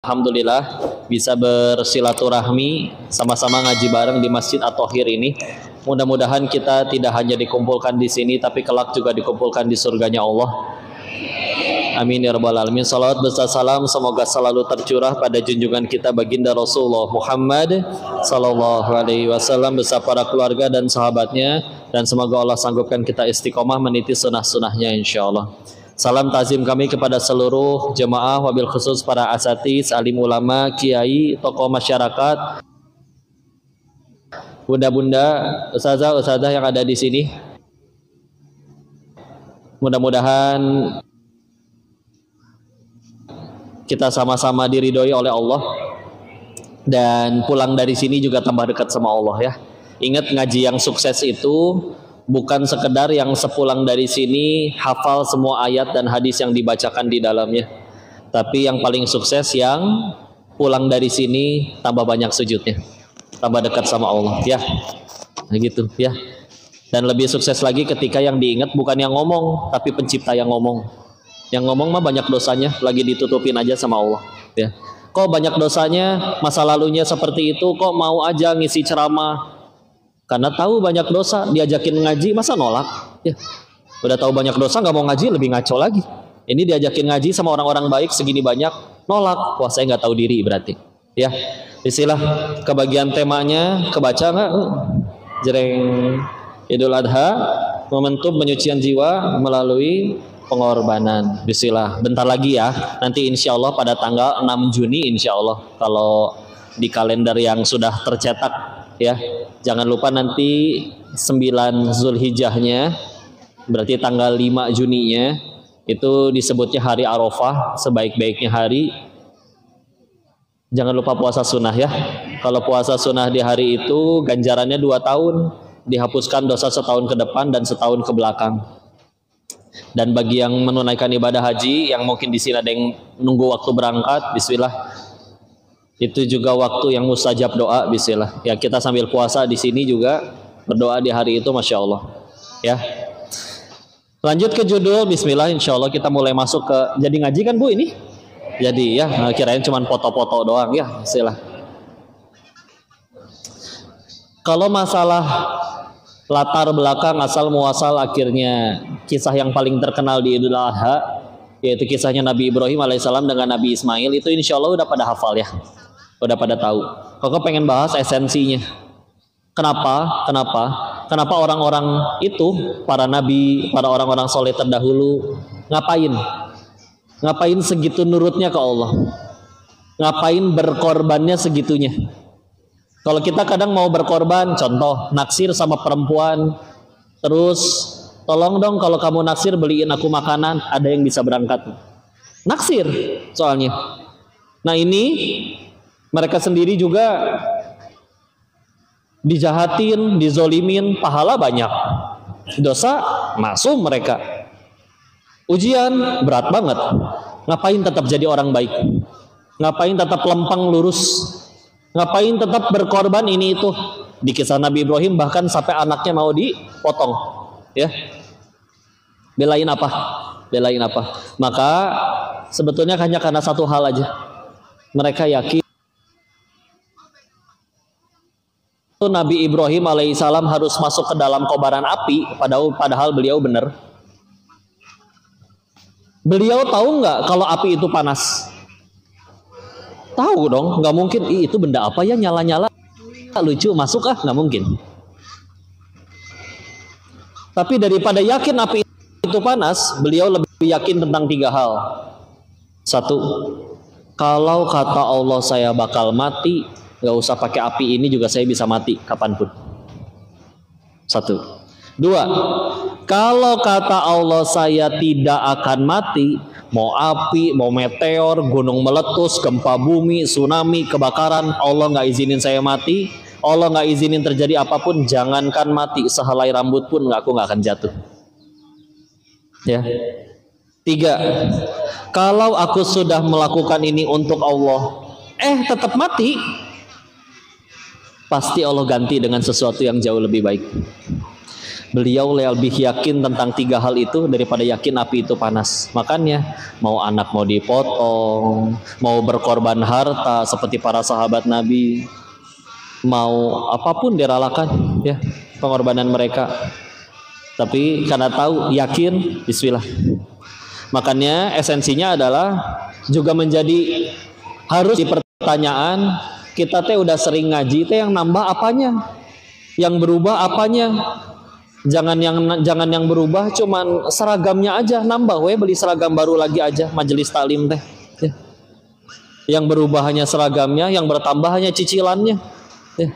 Alhamdulillah bisa bersilaturahmi sama-sama ngaji bareng di Masjid At-Thahir ini. Mudah-mudahan kita tidak hanya dikumpulkan di sini tapi kelak juga dikumpulkan di surganya Allah. Amin ya rabbal alamin. Salawat beserta salam semoga selalu tercurah pada junjungan kita baginda Rasulullah Muhammad sallallahu alaihi wasallam beserta para keluarga dan sahabatnya, dan semoga Allah sanggupkan kita istiqomah meniti sunnah-sunnahnya insyaallah. Salam takzim kami kepada seluruh jemaah, wabil khusus para asatiz, alim ulama, kiai, tokoh masyarakat, bunda-bunda, ustazah-ustazah yang ada di sini. Mudah-mudahan kita sama-sama diridhoi oleh Allah dan pulang dari sini juga tambah dekat sama Allah ya. Ingat, ngaji yang sukses itu bukan sekedar yang sepulang dari sini hafal semua ayat dan hadis yang dibacakan di dalamnya, tapi yang paling sukses yang pulang dari sini tambah banyak sujudnya, tambah dekat sama Allah ya. Nah gitu ya. Dan lebih sukses lagi ketika yang diingat bukan yang ngomong tapi pencipta yang ngomong. Yang ngomong mah banyak dosanya, lagi ditutupin aja sama Allah ya. Kok banyak dosanya, masa lalunya seperti itu, kok mau aja ngisi ceramah? Karena tahu banyak dosa, diajakin ngaji masa nolak ya. Udah tahu banyak dosa nggak mau ngaji, lebih ngaco lagi. Ini diajakin ngaji sama orang-orang baik segini banyak, nolak. Wah, saya nggak tahu diri berarti ya. Istilah kebagian temanya kebaca nggak? Jereng Idul Adha, momentum penyucian jiwa melalui pengorbanan. Bismillah, bentar lagi ya. Nanti insya Allah pada tanggal 6 Juni insya Allah kalau di kalender yang sudah tercetak ya. Jangan lupa nanti 9 Zulhijjahnya, berarti tanggal 5 Juninya itu disebutnya hari Arafah, sebaik-baiknya hari. Jangan lupa puasa sunnah ya. Kalau puasa sunnah di hari itu ganjarannya 2 tahun, dihapuskan dosa setahun ke depan dan setahun ke belakang. Dan bagi yang menunaikan ibadah haji yang mungkin di sini ada yang nunggu waktu berangkat, bismillah. Itu juga waktu yang mustajab doa, bismillah. Ya, kita sambil puasa di sini juga berdoa di hari itu, masya Allah. Ya. Lanjut ke judul, bismillah. Insya Allah kita mulai masuk ke jadi ngaji kan bu ini? Jadi ya, kirain cuma foto-foto doang ya, bismillah. Kalau masalah latar belakang asal muasal akhirnya kisah yang paling terkenal di Idul Adha, yaitu kisahnya Nabi Ibrahim alaihissalam dengan Nabi Ismail, itu insya Allah udah pada hafal ya. Udah pada tahu. Kok pengen bahas esensinya. Kenapa orang-orang itu, para nabi, para orang-orang soleh terdahulu, ngapain segitu nurutnya ke Allah? Ngapain berkorbannya segitunya? Kalau kita kadang mau berkorban, contoh naksir sama perempuan, terus tolong dong kalau kamu naksir beliin aku makanan, ada yang bisa berangkat. Naksir soalnya. Nah ini mereka sendiri juga dijahatin, dizolimin, pahala banyak, dosa masuk mereka. Ujian berat banget. Ngapain tetap jadi orang baik? Ngapain tetap lempeng lurus? Ngapain tetap berkorban ini itu? Di kisah Nabi Ibrahim bahkan sampai anaknya mau dipotong. Ya. Belain apa? Maka sebetulnya hanya karena satu hal aja. Mereka yakin Nabi Ibrahim alaihissalam harus masuk ke dalam kobaran api, padahal beliau benar. Beliau tahu nggak kalau api itu panas? Tahu dong, nggak mungkin. Itu benda apa ya nyala-nyala lucu masuk nggak mungkin. Tapi daripada yakin api itu panas, beliau lebih yakin tentang 3 hal. 1, kalau kata Allah saya bakal mati, nggak usah pakai api ini juga saya bisa mati kapanpun. 1. 2, kalau kata Allah saya tidak akan mati, mau api, mau meteor, gunung meletus, gempa bumi, tsunami, kebakaran, Allah nggak izinin saya mati, Allah nggak izinin terjadi apapun, jangankan mati, sehelai rambut pun aku nggak akan jatuh. Ya. 3, kalau aku sudah melakukan ini untuk Allah, tetap mati, pasti Allah ganti dengan sesuatu yang jauh lebih baik. Beliau lebih yakin tentang 3 hal itu daripada yakin api itu panas. Makanya mau anak mau dipotong, mau berkorban harta seperti para sahabat Nabi, mau apapun direlakan ya pengorbanan mereka. Tapi karena tahu, yakin, bismillah. Makanya esensinya adalah juga menjadi harus di pertanyaan, kita teh udah sering ngaji teh yang nambah apanya? Yang berubah apanya? Jangan yang berubah cuman seragamnya aja, nambah we beli seragam baru lagi aja majelis taklim teh. Ya. Yang berubah hanya seragamnya, yang bertambah hanya cicilannya. Ya.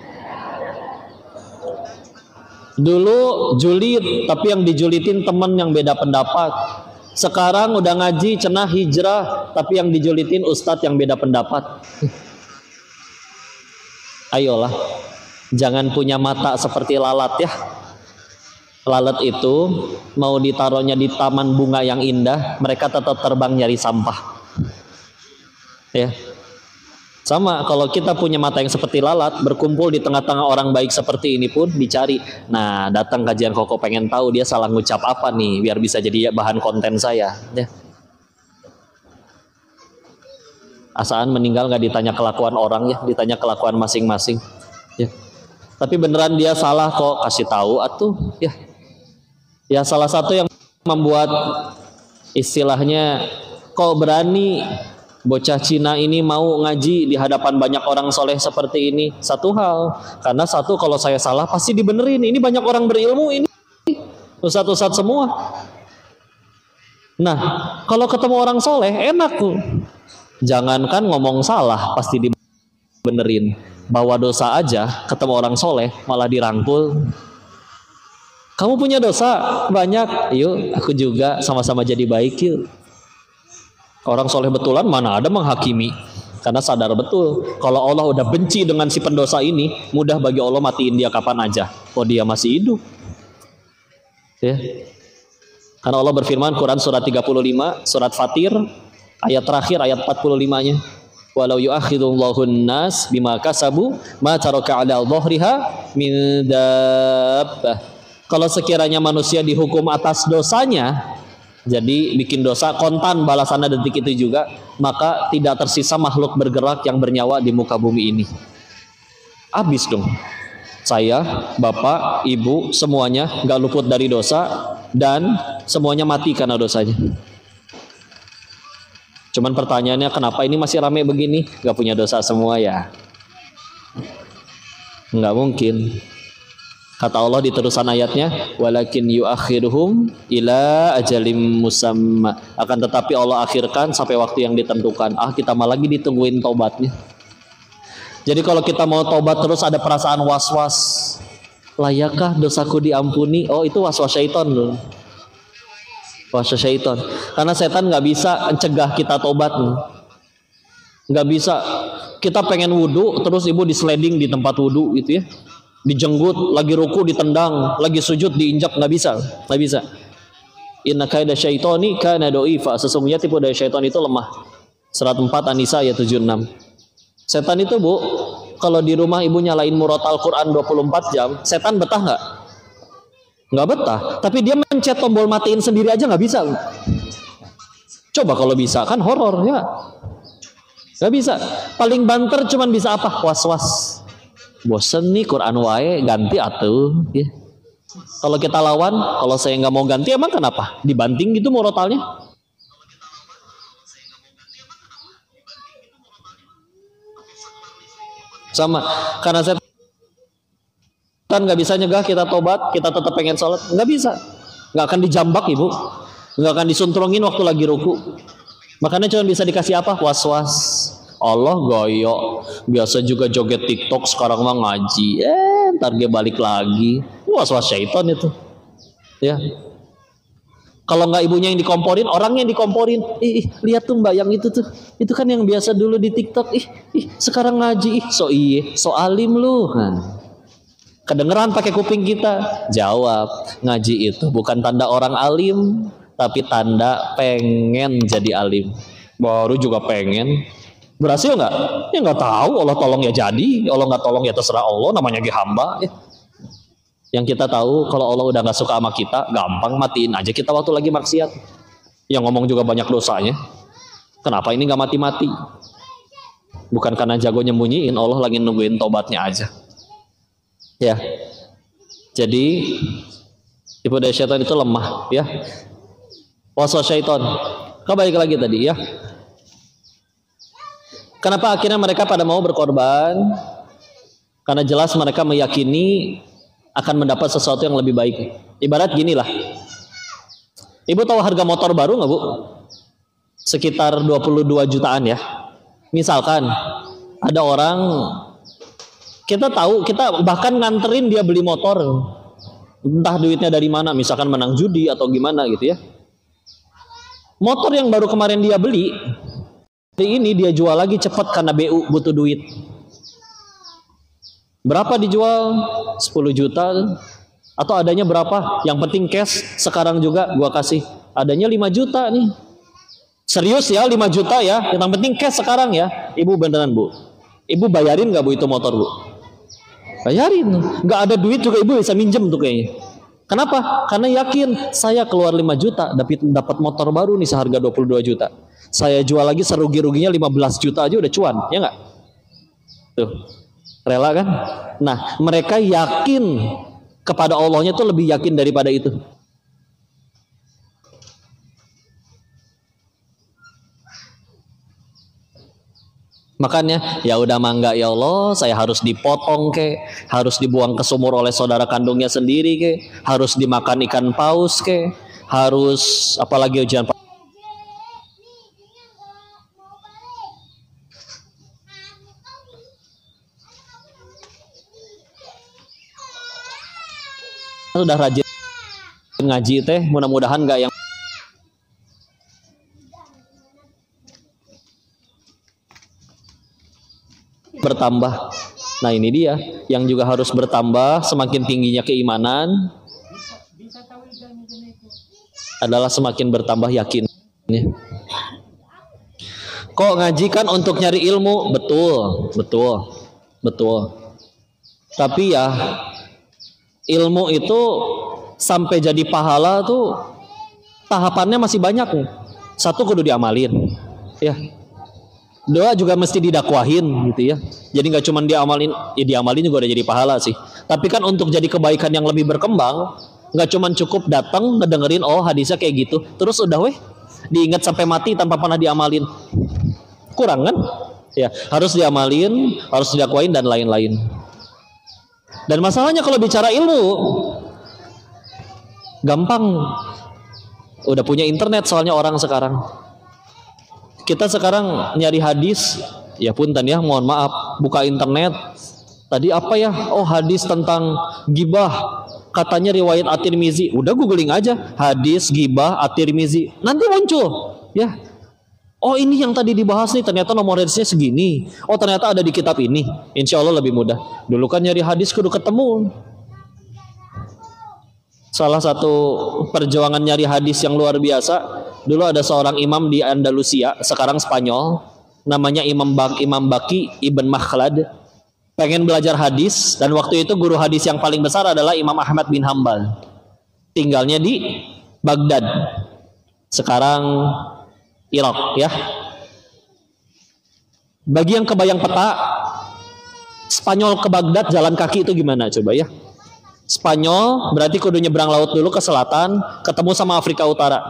Dulu julid, tapi yang dijulitin temen yang beda pendapat. Sekarang udah ngaji, cenah hijrah, tapi yang dijulitin ustadz yang beda pendapat. Ayolah, jangan punya mata seperti lalat ya. Lalat itu mau ditaruhnya di taman bunga yang indah, mereka tetap terbang nyari sampah. Ya. Sama, kalau kita punya mata yang seperti lalat, berkumpul di tengah-tengah orang baik seperti ini pun dicari. Nah, datang kajian Koko pengen tahu dia salah ngucap apa nih, biar bisa jadi bahan konten saya. Ya. Asaan meninggal nggak ditanya kelakuan orang ya, ditanya kelakuan masing-masing. Ya. Tapi beneran dia salah kok, kasih tahu atuh. Ya. Ya salah satu yang membuat istilahnya kok berani bocah Cina ini mau ngaji di hadapan banyak orang soleh seperti ini. Satu hal, karena satu kalau saya salah pasti dibenerin. Ini banyak orang berilmu ini, ustadz-ustadz semua. Nah, kalau ketemu orang soleh enak tuh. Jangankan ngomong salah pasti dibenerin. Bawa dosa aja ketemu orang soleh malah dirangkul. Kamu punya dosa banyak, yuk aku juga sama-sama jadi baik yuk. Orang soleh betulan mana ada menghakimi, karena sadar betul kalau Allah udah benci dengan si pendosa ini, mudah bagi Allah matiin dia kapan aja. Oh dia masih hidup. Ya. Karena Allah berfirman Quran surat 35, surat Fatir, ayat terakhir ayat 45-nya. Walau yu'akhidullahu an-nas bima kasabu ma taraka 'ala dhahriha min dabbah. Kalau sekiranya manusia dihukum atas dosanya, jadi bikin dosa kontan balasannya detik itu juga, maka tidak tersisa makhluk bergerak yang bernyawa di muka bumi ini. Habis dong. Saya, bapak, ibu, semuanya gak luput dari dosa dan semuanya mati karena dosanya. Cuman pertanyaannya kenapa ini masih rame begini? Gak punya dosa semua ya? Nggak mungkin. Kata Allah di terusan ayatnya, walakin yuakhiruhum ila ajalim musamma. Akan tetapi Allah akhirkan sampai waktu yang ditentukan. Kita malah lagi ditungguin taubatnya. Jadi kalau kita mau taubat terus ada perasaan was-was. Layakkah dosaku diampuni? Oh itu was-was syaitan loh. Was-was syaitan. Karena setan nggak bisa mencegah kita taubat. Nggak bisa. Kita pengen wudu terus ibu disliding di tempat wudu gitu ya. Dijenggut, lagi ruku ditendang, lagi sujud diinjak, nggak bisa. Inna kaida syaitani kana do'ifa. Sesungguhnya tipu daya syaitan itu lemah. Surat 4 An-Nisa ayat 76. Setan itu bu, kalau di rumah ibu nyalain murotal Quran 24 jam, setan betah nggak? Nggak betah. Tapi dia mencet tombol matiin sendiri aja nggak bisa. Coba kalau bisa, kan horor ya. Nggak bisa. Paling banter cuman bisa apa? Was-was. Bosen nih Quran wae, ganti atuh ya. Kalau kita lawan, kalau saya nggak mau ganti emang kenapa? Dibanting gitu murotalnya? Sama, karena setan nggak bisa nyegah kita tobat, kita tetap pengen sholat, nggak bisa, nggak akan dijambak ibu, nggak akan disuntrungin waktu lagi ruku. Makanya cuma bisa dikasih apa? Was-was. Allah goyok, biasa juga joget TikTok, sekarang mah ngaji, ntar dia balik lagi. Was-was syaitan itu, ya. Kalau nggak ibunya yang dikomporin, orangnya yang dikomporin. Lihat tuh mbak yang itu tuh, itu kan yang biasa dulu di TikTok. Sekarang ngaji, so alim lu. Nah, kedengeran pakai kuping kita. Jawab, ngaji itu bukan tanda orang alim, tapi tanda pengen jadi alim. Baru juga pengen. Berhasil nggak? Ya nggak tahu. Allah tolong ya jadi, Allah nggak tolong ya terserah Allah. Namanya hamba. Yang kita tahu kalau Allah udah nggak suka sama kita, gampang matiin aja kita waktu lagi maksiat. Yang ngomong juga banyak dosanya. Kenapa ini nggak mati-mati? Bukan karena jago nyembunyiin, Allah lagi nungguin tobatnya aja. Ya. Jadi tipu daya syaitan itu lemah, ya. Waswas syaitan. Kembali lagi tadi, ya. Kenapa akhirnya mereka pada mau berkorban? Karena jelas mereka meyakini akan mendapat sesuatu yang lebih baik. Ibarat gini lah. Ibu tahu harga motor baru nggak, Bu? Sekitar 22 jutaan ya. Misalkan ada orang, kita tahu, kita bahkan nganterin dia beli motor. Entah duitnya dari mana, misalkan menang judi atau gimana gitu ya. Motor yang baru kemarin dia beli, hari ini dia jual lagi cepat karena BU butuh duit. Berapa dijual? 10 juta atau adanya berapa? Yang penting cash sekarang juga gua kasih. Adanya 5 juta nih. Serius ya 5 juta ya. Yang penting cash sekarang ya. Ibu beneran, Bu. Ibu bayarin nggak, Bu, itu motor, Bu? Bayarin. Nggak ada duit juga ibu bisa minjem tuh kayaknya. Kenapa? Karena yakin saya keluar 5 juta dapat motor baru nih seharga 22 juta. Saya jual lagi serugi-ruginya 15 juta aja udah cuan, ya nggak? Tuh. Rela kan? Nah, mereka yakin kepada Allahnya tuh lebih yakin daripada itu. Makanya ya udah mangga ya Allah, saya harus dipotong ke, harus dibuang ke sumur oleh saudara kandungnya sendiri ke, harus dimakan ikan paus ke, harus apalagi ujian sudah rajin ngaji teh, mudah-mudahan nggak yang bertambah. Nah ini dia yang juga harus bertambah, semakin tingginya keimanan adalah semakin bertambah yakin. Kok ngaji kan untuk nyari ilmu? Betul. Tapi ya ilmu itu sampai jadi pahala tuh tahapannya masih banyak. Satu kudu diamalin, ya. Doa juga mesti didakwahin gitu ya. Jadi nggak cuma diamalin, ya diamalin juga udah jadi pahala sih. Tapi kan untuk jadi kebaikan yang lebih berkembang, nggak cuma cukup datang ngedengerin oh hadisnya kayak gitu, terus udah weh diingat sampai mati tanpa pernah diamalin. Kurang kan? Ya harus diamalin, harus didakwahin dan lain-lain. Dan masalahnya kalau bicara ilmu gampang. Udah punya internet soalnya orang sekarang. Kita sekarang nyari hadis, ya punten ya, mohon maaf, buka internet. Tadi apa ya? Oh, hadis tentang gibah. Katanya riwayat At-Tirmizi. Udah googling aja, hadis gibah At-Tirmizi. Nanti muncul, ya. Oh, ini yang tadi dibahas nih, ternyata nomor hadisnya segini. Oh, ternyata ada di kitab ini. Insya Allah lebih mudah. Dulu kan nyari hadis kudu ketemu. Salah satu perjuangan nyari hadis yang luar biasa. Dulu ada seorang imam di Andalusia, sekarang Spanyol, namanya Imam Baqi Ibn Makhlad. Pengen belajar hadis, dan waktu itu guru hadis yang paling besar adalah Imam Ahmad bin Hambal. Tinggalnya di Baghdad. Sekarang Irak, ya. Bagi yang kebayang peta Spanyol ke Baghdad jalan kaki itu gimana coba ya? Spanyol berarti kudu nyebrang laut dulu ke selatan, ketemu sama Afrika Utara.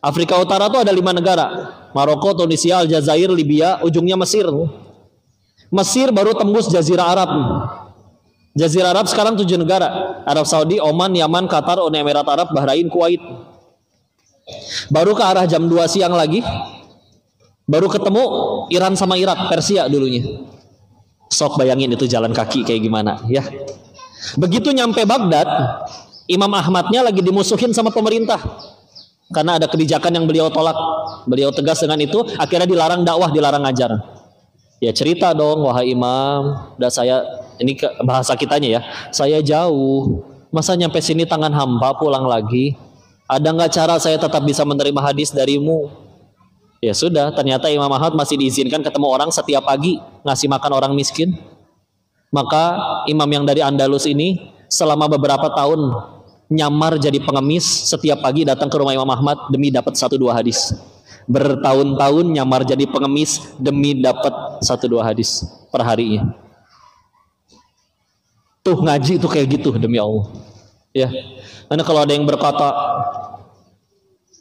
Afrika Utara tuh ada 5 negara, Maroko, Tunisia, Aljazair, Libya, ujungnya Mesir. Mesir baru tembus Jazirah Arab. Jazirah Arab sekarang 7 negara, Arab Saudi, Oman, Yaman, Qatar, Uni Emirat Arab, Bahrain, Kuwait. Baru ke arah jam 2 siang lagi, baru ketemu Iran sama Irak, Persia dulunya. Sok bayangin itu jalan kaki kayak gimana ya. Begitu nyampe Baghdad, Imam Ahmadnya lagi dimusuhin sama pemerintah karena ada kebijakan yang beliau tolak. Beliau tegas dengan itu, akhirnya dilarang dakwah, dilarang ngajar. Ya cerita dong, wahai imam, udah saya, ini bahasa kitanya ya, saya jauh, masa nyampe sini tangan hampa pulang lagi? Ada nggak cara saya tetap bisa menerima hadis darimu? Ya sudah, ternyata Imam Ahmad masih diizinkan ketemu orang setiap pagi, ngasih makan orang miskin. Maka imam yang dari Andalus ini selama beberapa tahun nyamar jadi pengemis, setiap pagi datang ke rumah Imam Ahmad demi dapat 1-2 hadis. Bertahun-tahun nyamar jadi pengemis demi dapat 1-2 hadis per harinya. Tuh ngaji tuh kayak gitu demi Allah. Ya. Karena kalau ada yang berkata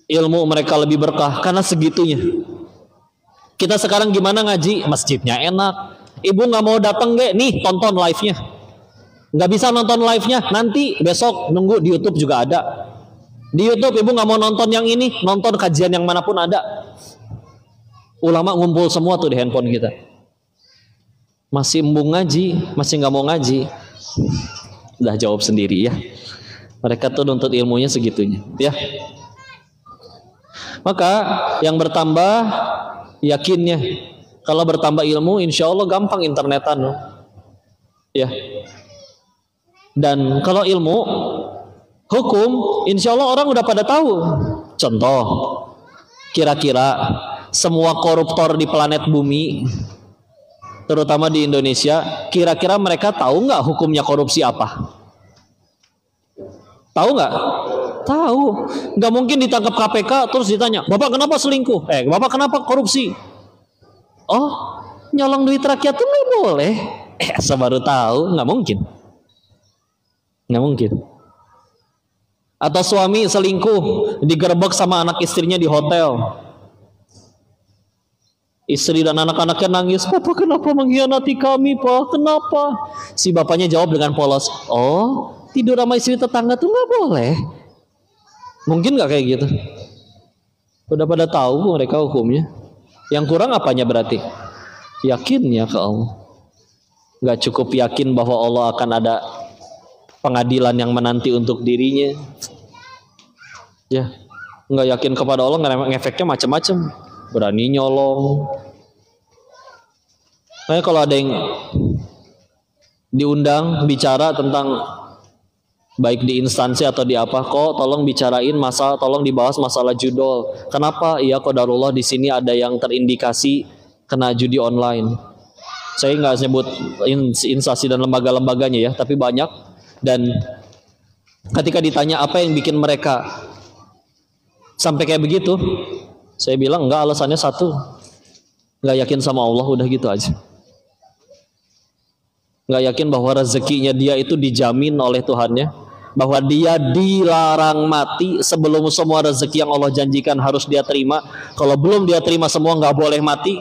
ilmu mereka lebih berkah karena segitunya. Kita sekarang gimana ngaji? Masjidnya enak. Ibu nggak mau datang gak? Nih tonton live-nya. Nggak bisa nonton live-nya, nanti besok nunggu di YouTube juga ada. Di YouTube ibu nggak mau nonton yang ini, nonton kajian yang manapun ada. Ulama ngumpul semua tuh di handphone kita. Masih embung ngaji, masih nggak mau ngaji. Udah jawab sendiri ya. Mereka tuh nuntut ilmunya segitunya, ya. Maka yang bertambah yakinnya. Kalau bertambah ilmu, insya Allah gampang internetan, ya. Dan kalau ilmu hukum, insya Allah orang udah pada tahu. Contoh, kira-kira semua koruptor di planet bumi, terutama di Indonesia, kira-kira mereka tahu nggak hukumnya korupsi apa? Tahu nggak? Tahu. Nggak mungkin ditangkap KPK terus ditanya, Bapak kenapa selingkuh? Bapak kenapa korupsi? Oh, nyolong duit rakyat tuh nggak boleh. Saya baru tahu, nggak mungkin. Nggak mungkin. Atau suami selingkuh, digerebek sama anak istrinya di hotel. Istri dan anak-anaknya nangis, Papa kenapa mengkhianati kami, Pak? Kenapa? Si bapaknya jawab dengan polos, oh, tidur sama istri tetangga tuh nggak boleh. Mungkin nggak kayak gitu? Udah pada tahu mereka hukumnya. Yang kurang apanya berarti? Yakinnya ke Allah. Nggak cukup yakin bahwa Allah akan ada pengadilan yang menanti untuk dirinya. Ya, nggak yakin kepada Allah, ngefeknya macam-macam. Berani nyolong. Makanya kalau ada yang diundang bicara tentang baik di instansi atau di apa, kok tolong bicarain masalah, tolong dibahas masalah judol. Kenapa? Iya qadarullah di sini ada yang terindikasi kena judi online. Saya nggak sebut instansi dan lembaga-lembaganya ya, tapi banyak. Dan ketika ditanya apa yang bikin mereka sampai kayak begitu, saya bilang enggak, alasannya satu, nggak yakin sama Allah, udah gitu aja. Nggak yakin bahwa rezekinya dia itu dijamin oleh Tuhannya, bahwa dia dilarang mati sebelum semua rezeki yang Allah janjikan harus dia terima. Kalau belum dia terima semua nggak boleh mati.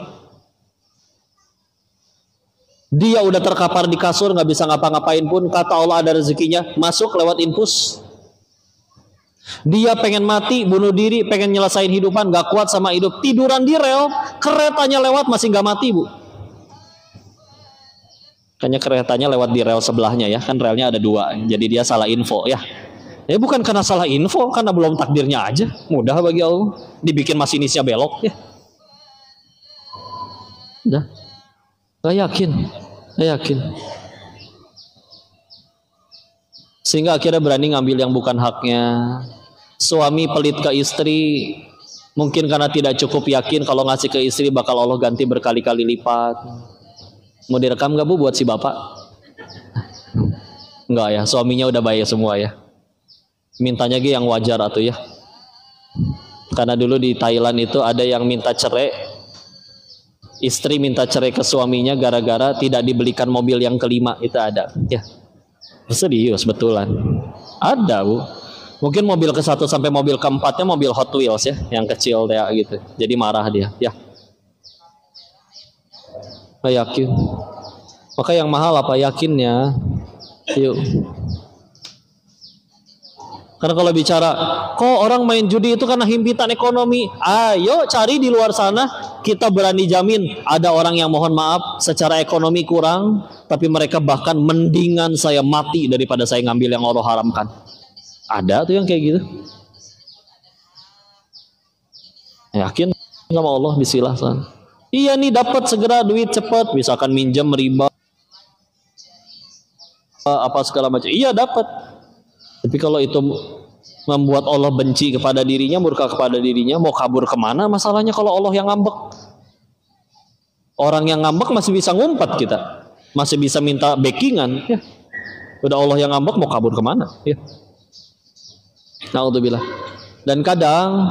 Dia udah terkapar di kasur nggak bisa ngapa-ngapain pun, kata Allah ada rezekinya masuk lewat infus. Dia pengen mati, bunuh diri, pengen nyelesain hidupan, gak kuat sama hidup, tiduran di rel, keretanya lewat masih gak mati, Bu. Kayaknya keretanya lewat di rel sebelahnya ya, kan relnya ada 2, jadi dia salah info ya. Ya bukan karena salah info, karena belum takdirnya aja. Mudah bagi Allah, dibikin masinisnya belok ya. Udah, gak yakin. Sehingga akhirnya berani ngambil yang bukan haknya. Suami pelit ke istri, mungkin karena tidak cukup yakin kalau ngasih ke istri bakal Allah ganti berkali-kali lipat. Mau direkam gak Bu buat si bapak? Enggak ya, suaminya udah bayar semua ya. Mintanya yang wajar atau ya. Karena dulu di Thailand itu ada yang minta cerai. Istri minta cerai ke suaminya gara-gara tidak dibelikan mobil yang kelima, itu ada ya. Serius betulan. Ada Bu. Mungkin mobil ke-1 sampai mobil ke-4-nya mobil Hot Wheels ya, yang kecil ya gitu. Jadi marah dia, ya. Gak yakin. Maka yang mahal apa yakinnya? Yuk. Karena kalau bicara, kok orang main judi itu karena himpitan ekonomi. Ayo cari di luar sana, kita berani jamin ada orang yang mohon maaf secara ekonomi kurang, tapi mereka bahkan mendingan saya mati daripada saya ngambil yang Allah haramkan. Ada tuh yang kayak gitu. Yakin sama Allah, bismillah. Iya nih dapat segera duit cepat, misalkan minjem riba apa segala macam. Iya dapat. Tapi kalau itu membuat Allah benci kepada dirinya, murka kepada dirinya, mau kabur kemana masalahnya kalau Allah yang ngambek? Orang yang ngambek masih bisa ngumpet kita, masih bisa minta backingan. Ya. Udah Allah yang ngambek mau kabur kemana? Ya. Naudzubillah. Dan kadang,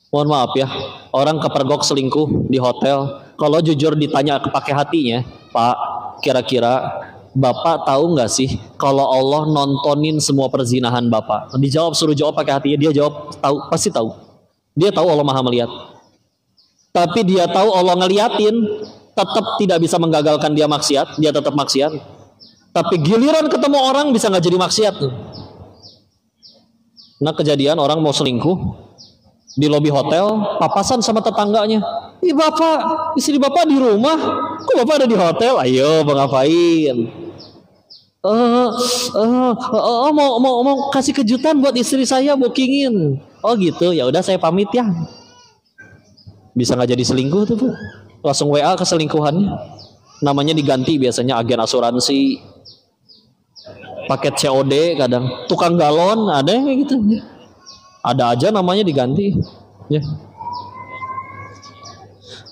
mohon maaf ya, orang kepergok selingkuh di hotel. Kalau jujur ditanya pakai hatinya, Pak, kira-kira Bapak tahu nggak sih kalau Allah nontonin semua perzinahan Bapak? Dijawab, suruh jawab pakai hatinya, dia jawab tahu, pasti tahu. Dia tahu Allah Maha melihat. Tapi dia tahu Allah ngeliatin, tetap tidak bisa menggagalkan dia maksiat, dia tetap maksiat. Tapi giliran ketemu orang bisa nggak jadi maksiat tuh. Nah kejadian orang mau selingkuh di lobi hotel, papasan sama tetangganya. Ih bapak, istri bapak di rumah, kok bapak ada di hotel? Ayo bang ngapain? Mau kasih kejutan buat istri saya, bookingin. Oh gitu, ya udah saya pamit ya. Bisa nggak jadi selingkuh tuh bu? Langsung WA ke selingkuhannya. Namanya diganti biasanya agen asuransi, paket COD kadang, tukang galon ada yang kayak gitu. Ada aja namanya diganti. Ya.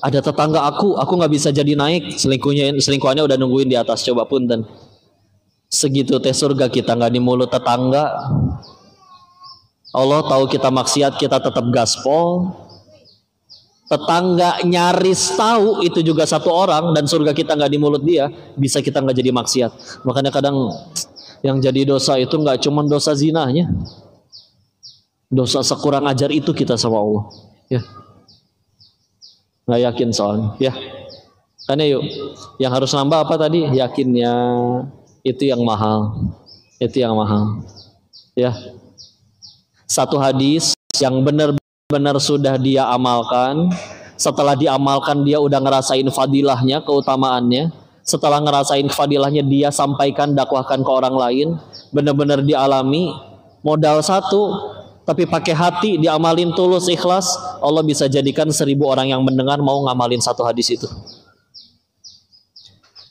Ada tetangga aku nggak bisa jadi naik, selingkuhannya udah nungguin di atas. Coba punten. Segitu teh surga kita nggak di mulut tetangga. Allah tahu kita maksiat, kita tetap gaspol. Tetangga nyaris tahu itu juga satu orang dan surga kita nggak di mulut dia, bisa kita nggak jadi maksiat. Makanya kadang yang jadi dosa itu nggak cuma dosa zinanya, dosa sekurang ajar itu kita sama Allah. Ya, nggak yakin soalnya. Ya, karena yuk, yang harus nambah apa tadi? Yakinnya itu yang mahal, itu yang mahal. Ya, satu hadis yang benar sudah dia amalkan, setelah diamalkan dia udah ngerasain fadilahnya, keutamaannya, setelah ngerasain fadilahnya dia sampaikan, dakwahkan ke orang lain, benar-benar dialami, modal satu, tapi pakai hati, diamalin tulus, ikhlas, Allah bisa jadikan 1000 orang yang mendengar mau ngamalin satu hadis itu.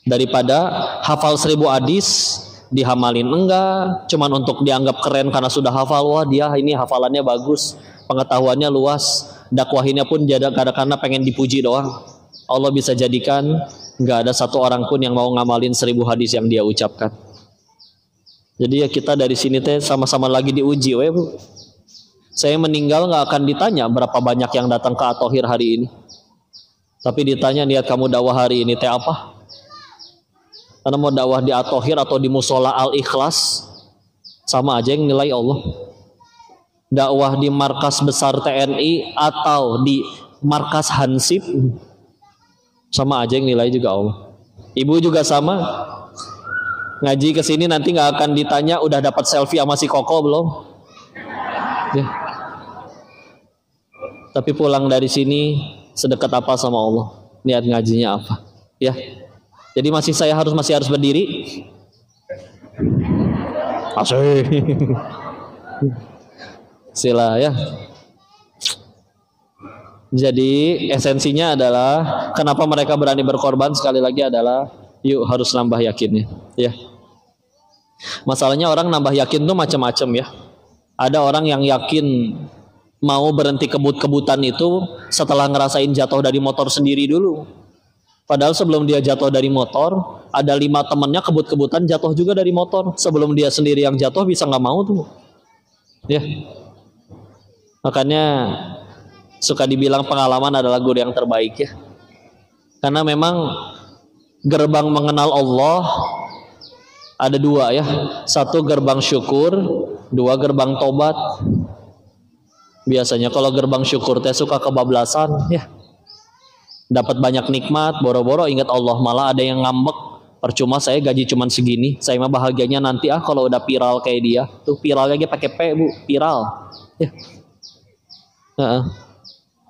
Daripada hafal 1000 hadis, dihamalin enggak, cuman untuk dianggap keren karena sudah hafal, wah dia ini hafalannya bagus, pengetahuannya luas, dakwahinnya pun karena pengen dipuji doang. Allah bisa jadikan nggak ada satu orang pun yang mau ngamalin 1000 hadis yang dia ucapkan. Jadi ya kita dari sini teh sama-sama lagi diuji, we bu. Saya meninggal nggak akan ditanya berapa banyak yang datang ke At-Thohir hari ini, tapi ditanya niat kamu dakwah hari ini teh apa? Karena mau dakwah di At-Thohir atau di Musola Al-Ikhlas sama aja yang nilai Allah. Dakwah di markas besar TNI atau di markas Hansip sama aja yang nilai juga Allah. Ibu juga sama. Ngaji ke sini nanti nggak akan ditanya udah dapat selfie sama si Koko belum? Ya. Tapi pulang dari sini sedekat apa sama Allah? Niat ngajinya apa? Ya. Jadi masih harus berdiri. Asik. Sila ya. Jadi esensinya adalah kenapa mereka berani berkorban, sekali lagi adalah yuk harus nambah yakinnya ya. Masalahnya orang nambah yakin tuh macam-macam ya. Ada orang yang yakin mau berhenti kebut-kebutan itu setelah ngerasain jatuh dari motor sendiri dulu. Padahal sebelum dia jatuh dari motor, ada 5 temannya kebut-kebutan jatuh juga dari motor. Sebelum dia sendiri yang jatuh bisa nggak mau tuh ya. Makanya suka dibilang pengalaman adalah guru yang terbaik ya. Karena memang gerbang mengenal Allah ada 2 ya. 1 gerbang syukur, 2 gerbang tobat. Biasanya kalau gerbang syukur teh suka kebablasan ya. Dapat banyak nikmat, boro-boro ingat Allah, malah ada yang ngambek. Percuma saya gaji cuman segini, saya mah bahagianya nanti kalau udah viral kayak dia. Tuh viralnya lagi pakai P bu, viral ya.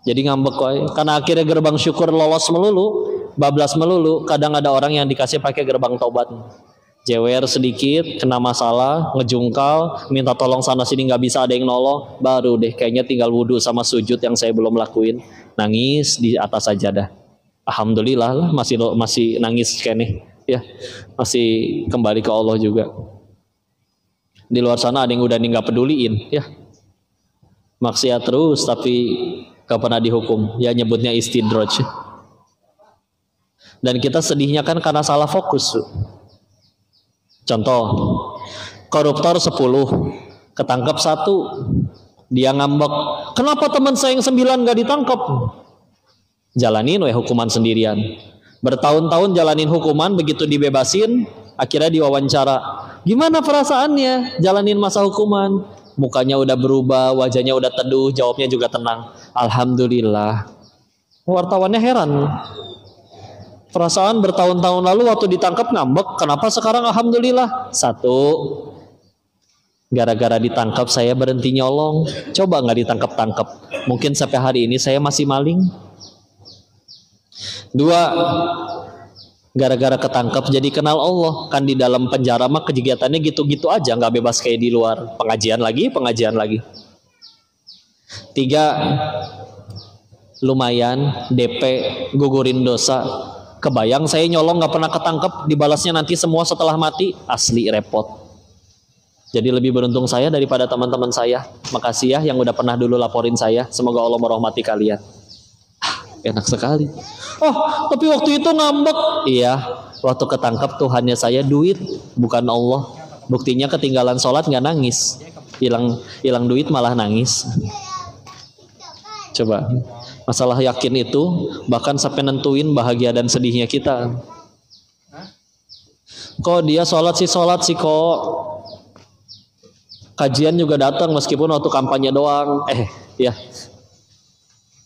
Jadi ngambek kok. Karena akhirnya gerbang syukur lolos melulu, bablas melulu. Kadang ada orang yang dikasih pakai gerbang tobat, jewer sedikit, kena masalah, ngejungkal, minta tolong sana sini nggak bisa ada yang nolong, baru deh kayaknya tinggal wudhu sama sujud yang saya belum lakuin, nangis di atas sajadah. Alhamdulillah lah masih nangis kene ya, masih kembali ke Allah juga. Di luar sana ada yang udah nggak peduliin ya, maksiat terus tapi gak pernah dihukum ya, nyebutnya istidraj. Dan kita sedihnya kan karena salah fokus. Contoh, koruptor 10, ketangkep 1, dia ngambek, kenapa teman saya yang 9 gak ditangkap? Jalanin hukuman sendirian. Bertahun-tahun jalanin hukuman, begitu dibebasin, akhirnya diwawancara. Gimana perasaannya jalanin masa hukuman? Mukanya udah berubah, wajahnya udah teduh, jawabnya juga tenang. Alhamdulillah. Wartawannya heran. Perasaan bertahun-tahun lalu waktu ditangkap ngambek, kenapa sekarang alhamdulillah? 1, gara-gara ditangkap saya berhenti nyolong. Coba nggak ditangkap-tangkap, mungkin sampai hari ini saya masih maling. 2, gara-gara ketangkap jadi kenal Allah. Kan di dalam penjara mah kegiatannya gitu-gitu aja, nggak bebas kayak di luar. Pengajian lagi. 3, lumayan DP, gugurin dosa. Kebayang saya nyolong nggak pernah ketangkep, dibalasnya nanti semua setelah mati, asli repot. Jadi lebih beruntung saya daripada teman-teman saya. Makasih ya yang udah pernah dulu laporin saya. Semoga Allah merahmati kalian. Enak sekali. Oh, tapi waktu itu ngambek. Iya, waktu ketangkep Tuhannya saya duit, bukan Allah. Buktinya ketinggalan sholat nggak nangis, hilang duit malah nangis. Coba. Masalah yakin itu bahkan sampai nentuin bahagia dan sedihnya kita. Kok dia sholat sih kok. Kajian juga datang meskipun waktu kampanye doang. Ya.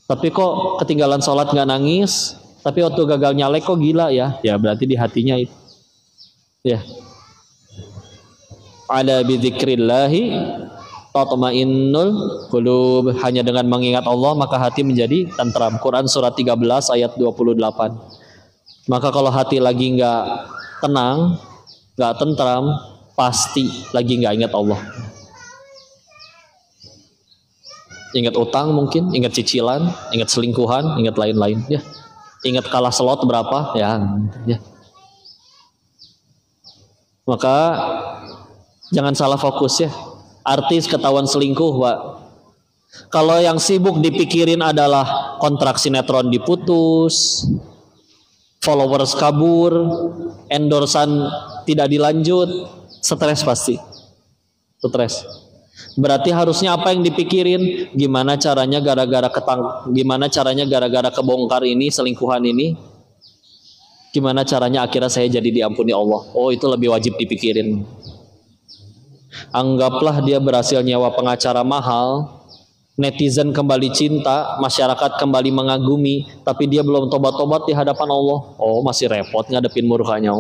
Tapi kok ketinggalan sholat nggak nangis. Tapi waktu gagal nyalek kok gila ya. Ya berarti di hatinya itu. Ya. Ala bidzikrillahi tatma'innul qulub. Hanya dengan mengingat Allah maka hati menjadi tentram. Quran surat 13 ayat 28. Maka kalau hati lagi nggak tenang, nggak tentram, pasti lagi nggak ingat Allah. Ingat utang mungkin, ingat cicilan, ingat selingkuhan, ingat lain-lain. Ya, ingat kalah slot berapa? Ya. Maka jangan salah fokus ya. Artis ketahuan selingkuh, Pak. Kalau yang sibuk dipikirin adalah kontrak sinetron diputus, followers kabur, endorsan tidak dilanjut, stres pasti. Stres. Berarti harusnya apa yang dipikirin? Gimana caranya gara-gara kebongkar ini, selingkuhan ini? Gimana caranya akhirnya saya jadi diampuni Allah? Oh, itu lebih wajib dipikirin. Anggaplah dia berhasil nyewa pengacara mahal, netizen kembali cinta, masyarakat kembali mengagumi, tapi dia belum tobat-tobat di hadapan Allah. Oh, masih repot ngadepin murkanya.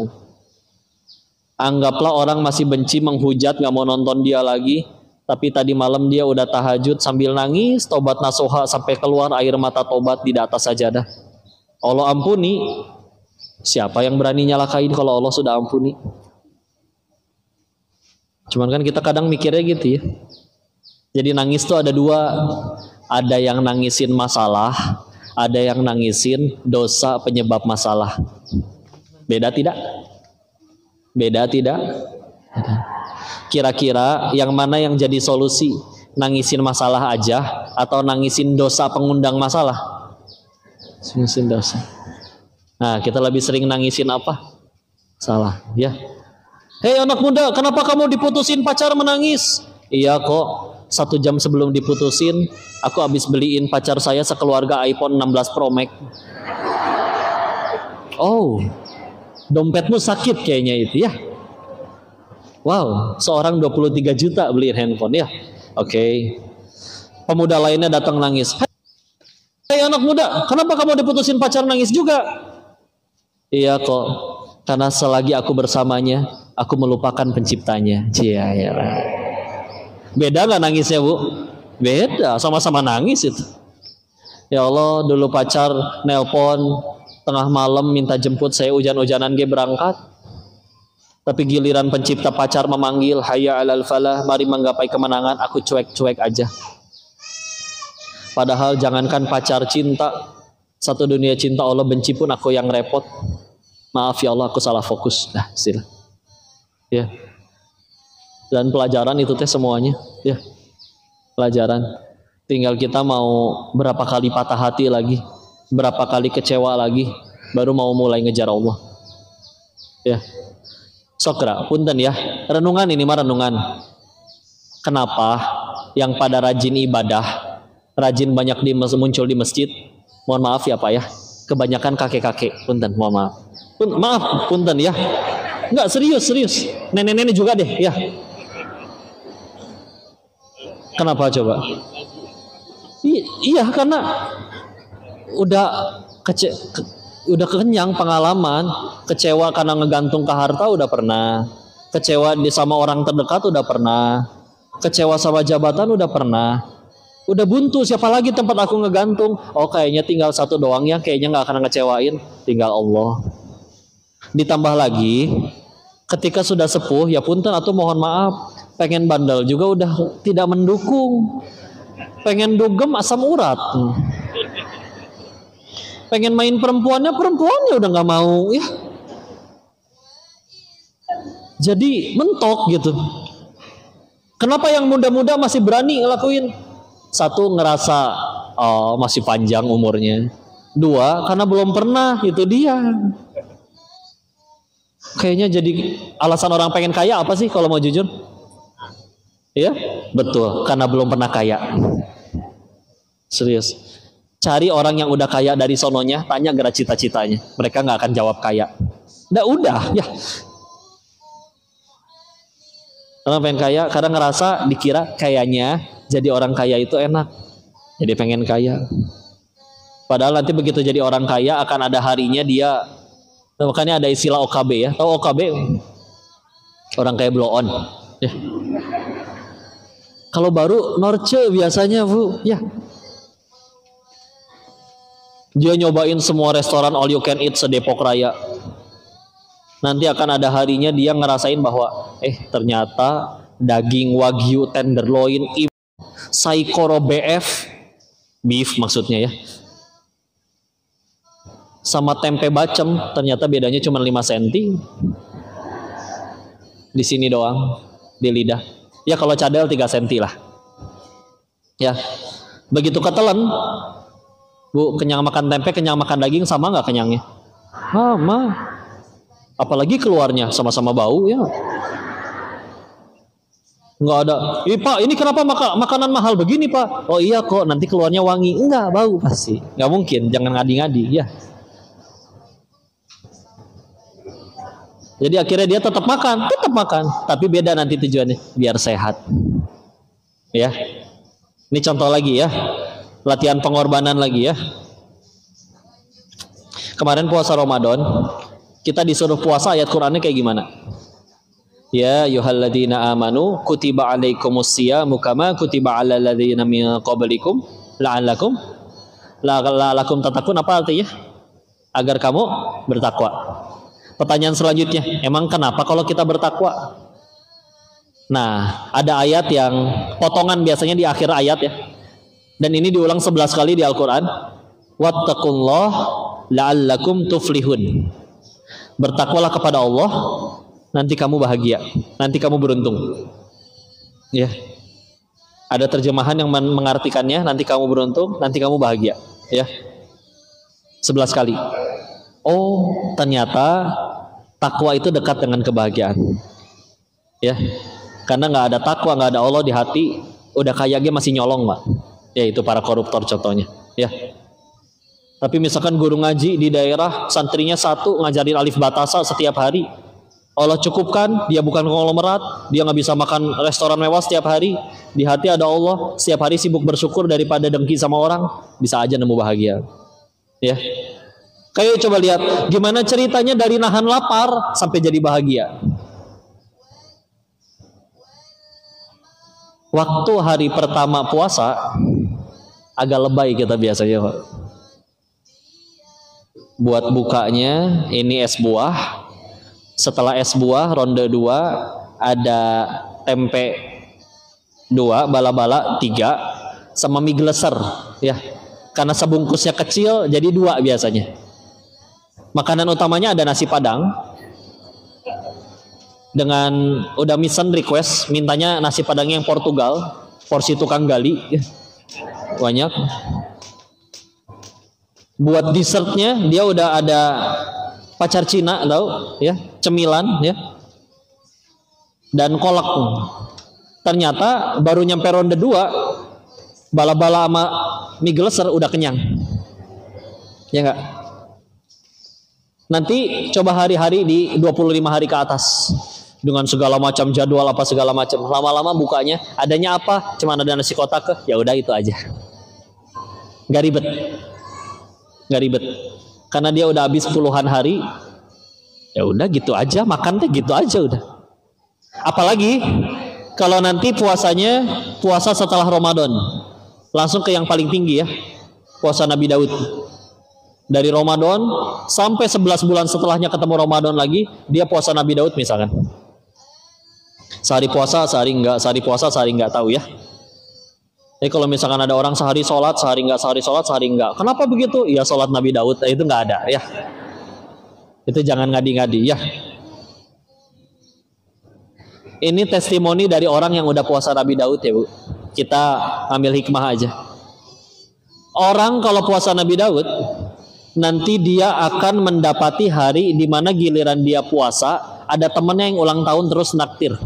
Anggaplah orang masih benci, menghujat, gak mau nonton dia lagi, tapi tadi malam dia udah tahajud sambil nangis, tobat nasuha sampai keluar air mata tobat di atas sajadah. Allah ampuni. Siapa yang berani nyalakain kalau Allah sudah ampuni? Cuman kan kita kadang mikirnya gitu ya. Jadi nangis tuh ada 2. Ada yang nangisin masalah, ada yang nangisin dosa penyebab masalah. Beda tidak? Beda tidak? Kira-kira yang mana yang jadi solusi? Nangisin masalah aja atau nangisin dosa pengundang masalah? Nangisin dosa. Nah, kita lebih sering nangisin apa? Salah, ya. Hei anak muda, kenapa kamu diputusin pacar menangis? Iya kok, 1 jam sebelum diputusin, aku habis beliin pacar saya sekeluarga iPhone 16 Pro Max. Oh, dompetmu sakit kayaknya itu ya. Wow, seorang 23 juta beliin handphone ya. Oke. Pemuda lainnya datang nangis. Hei anak muda, kenapa kamu diputusin pacar nangis juga? Iya kok, karena selagi aku bersamanya, aku melupakan penciptanya. Cia ya. Beda nggak nangisnya bu? Beda, sama-sama nangis itu. Ya Allah, dulu pacar nelpon tengah malam minta jemput saya hujan-hujanan dia berangkat. Tapi giliran pencipta pacar memanggil, hayya alal falah, mari menggapai kemenangan, aku cuek-cuek aja. Padahal jangankan pacar cinta, satu dunia cinta Allah benci pun aku yang repot. Maaf ya Allah, aku salah fokus. Nah, sila. Ya. Dan pelajaran itu teh semuanya, ya. Pelajaran. Tinggal kita mau berapa kali patah hati lagi, berapa kali kecewa lagi, baru mau mulai ngejar Allah. Ya. Sokra, punten ya. Renungan ini mah renungan. Kenapa yang pada rajin ibadah, rajin banyak muncul di masjid, mohon maaf ya Pak ya, kebanyakan kakek-kakek, punten, mohon maaf. Maaf, punten ya. Enggak, serius. Nenek-nenek juga deh, ya. Kenapa coba? Iya, karena udah udah kenyang pengalaman, kecewa karena ngegantung ke harta udah pernah, kecewa sama orang terdekat udah pernah, kecewa sama jabatan udah pernah, udah buntu siapa lagi tempat aku ngegantung. Oh kayaknya tinggal satu doang ya, kayaknya nggak akan ngecewain, tinggal Allah. Ditambah lagi ketika sudah sepuh, ya punten atau mohon maaf, pengen bandel juga udah tidak mendukung, pengen dugem asam urat, pengen main perempuannya udah nggak mau ya, jadi mentok gitu. Kenapa yang muda-muda masih berani ngelakuin? Satu, ngerasa oh, masih panjang umurnya. Dua, karena belum pernah, itu dia. Kayaknya jadi alasan orang pengen kaya apa sih kalau mau jujur? Ya, betul, karena belum pernah kaya. Serius. Cari orang yang udah kaya dari sononya, tanya gerak cita-citanya. Mereka nggak akan jawab kaya. Udah, ya. Orang pengen kaya karena ngerasa dikira kayaknya jadi orang kaya itu enak. Jadi pengen kaya. Padahal nanti begitu jadi orang kaya akan ada harinya dia, makanya ada istilah OKB ya. Tahu OKB? Orang kaya blow on. Ya. Kalau baru norce biasanya Bu, ya. Dia nyobain semua restoran all you can eat se-Depok Raya. Nanti akan ada harinya dia ngerasain bahwa ternyata daging wagyu tenderloin saikoro BF beef maksudnya ya, sama tempe bacem ternyata bedanya cuma 5 cm di sini doang, di lidah. Ya kalau cadel 3 cm lah. Ya. Begitu ketelan, Bu, kenyang makan tempe, kenyang makan daging sama nggak kenyangnya? Sama. Apalagi keluarnya sama-sama bau ya. Nggak ada. Pak, ini kenapa makanan mahal begini Pak? Oh iya kok, nanti keluarnya wangi. Enggak, bau pasti. Nggak mungkin, jangan ngadi-ngadi ya. Jadi akhirnya dia tetap makan, tapi beda nanti tujuannya, biar sehat. Ya. Ini contoh lagi ya. Latihan pengorbanan lagi ya. Kemarin puasa Ramadan, kita disuruh puasa, ayat Qur'annya kayak gimana? Ya ayyuhalladzina amanu kutiba alaikumus syiyamu kama kutiba alal ladzina min qablikum la'allakum tattaqun. Apa artinya? Agar kamu bertakwa. Pertanyaan selanjutnya, emang kenapa kalau kita bertakwa? Nah, ada ayat yang potongan biasanya di akhir ayat ya. Dan ini diulang 11 kali di Al-Quran. Wattaqullah la'allakum tuflihun. Bertakwalah kepada Allah, nanti kamu bahagia, nanti kamu beruntung. Ya. Ada terjemahan yang mengartikannya, nanti kamu beruntung, nanti kamu bahagia. Ya. 11 kali. Oh, ternyata takwa itu dekat dengan kebahagiaan. Ya. Karena nggak ada takwa, nggak ada Allah di hati, udah kayaknya masih nyolong, Pak. Ya itu para koruptor contohnya, ya. Tapi misalkan guru ngaji di daerah, santrinya satu ngajarin alif batasa setiap hari, Allah cukupkan, dia bukan konglomerat, dia nggak bisa makan restoran mewah setiap hari, di hati ada Allah, setiap hari sibuk bersyukur daripada dengki sama orang, bisa aja nemu bahagia. Ya. Kayak coba lihat gimana ceritanya dari nahan lapar sampai jadi bahagia. Waktu hari pertama puasa agak lebay kita biasanya, Pak. Buat bukanya ini es buah. Setelah es buah ronde 2 ada tempe 2, bala-bala 3 sama mie gleser ya. Karena sebungkusnya kecil jadi 2 biasanya. Makanan utamanya ada nasi padang. Dengan udah mesen request, mintanya nasi padangnya yang Portugal, porsi tukang gali ya. Banyak. Buat dessertnya dia udah ada pacar Cina, tahu ya, cemilan ya. dan kolak. Ternyata baru nyampe ronde 2, bala-bala sama mie geleser udah kenyang. Ya enggak? Nanti coba hari-hari di 25 hari ke atas dengan segala macam jadwal apa segala macam. Lama-lama bukanya adanya apa? Cuma ada nasi kotak, ya udah itu aja. Nggak ribet. Nggak ribet. Karena dia udah habis puluhan hari. Ya udah gitu aja, makan teh gitu aja udah. Apalagi kalau nanti puasanya puasa setelah Ramadan. Langsung ke yang paling tinggi ya. Puasa Nabi Daud. Dari Ramadan sampai 11 bulan setelahnya ketemu Ramadan lagi, dia puasa Nabi Daud misalkan. Sehari puasa, sehari enggak, sehari puasa, sehari enggak, tahu ya. Jadi kalau misalkan ada orang sehari sholat, sehari enggak, sehari sholat, sehari enggak. Kenapa begitu? Ya sholat Nabi Daud, itu enggak ada ya. Itu jangan ngadi-ngadi ya. Ini testimoni dari orang yang udah puasa Nabi Daud ya Bu. Kita ambil hikmah aja. Orang kalau puasa Nabi Daud, nanti dia akan mendapati hari di mana giliran dia puasa, ada temennya yang ulang tahun terus naktir.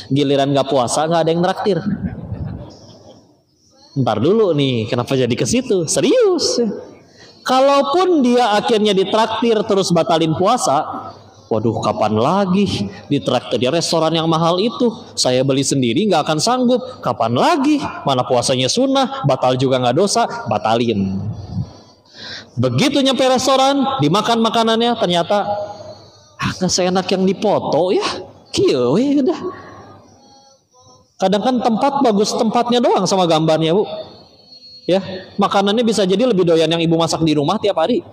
Giliran gak puasa gak ada yang naktir. Ntar dulu nih, kenapa jadi ke situ? Serius. Kalaupun dia akhirnya ditraktir terus batalin puasa, waduh kapan lagi ditraktir di restoran yang mahal itu? Saya beli sendiri gak akan sanggup. Kapan lagi? Mana puasanya sunnah, batal juga gak dosa, batalin. Begitu nyampe restoran, dimakan makanannya, ternyata gak seenak yang dipoto ya. Kieu udah. Kadang kan tempat bagus tempatnya doang sama gambarnya Bu. Ya, makanannya bisa jadi lebih doyan yang ibu masak di rumah tiap hari.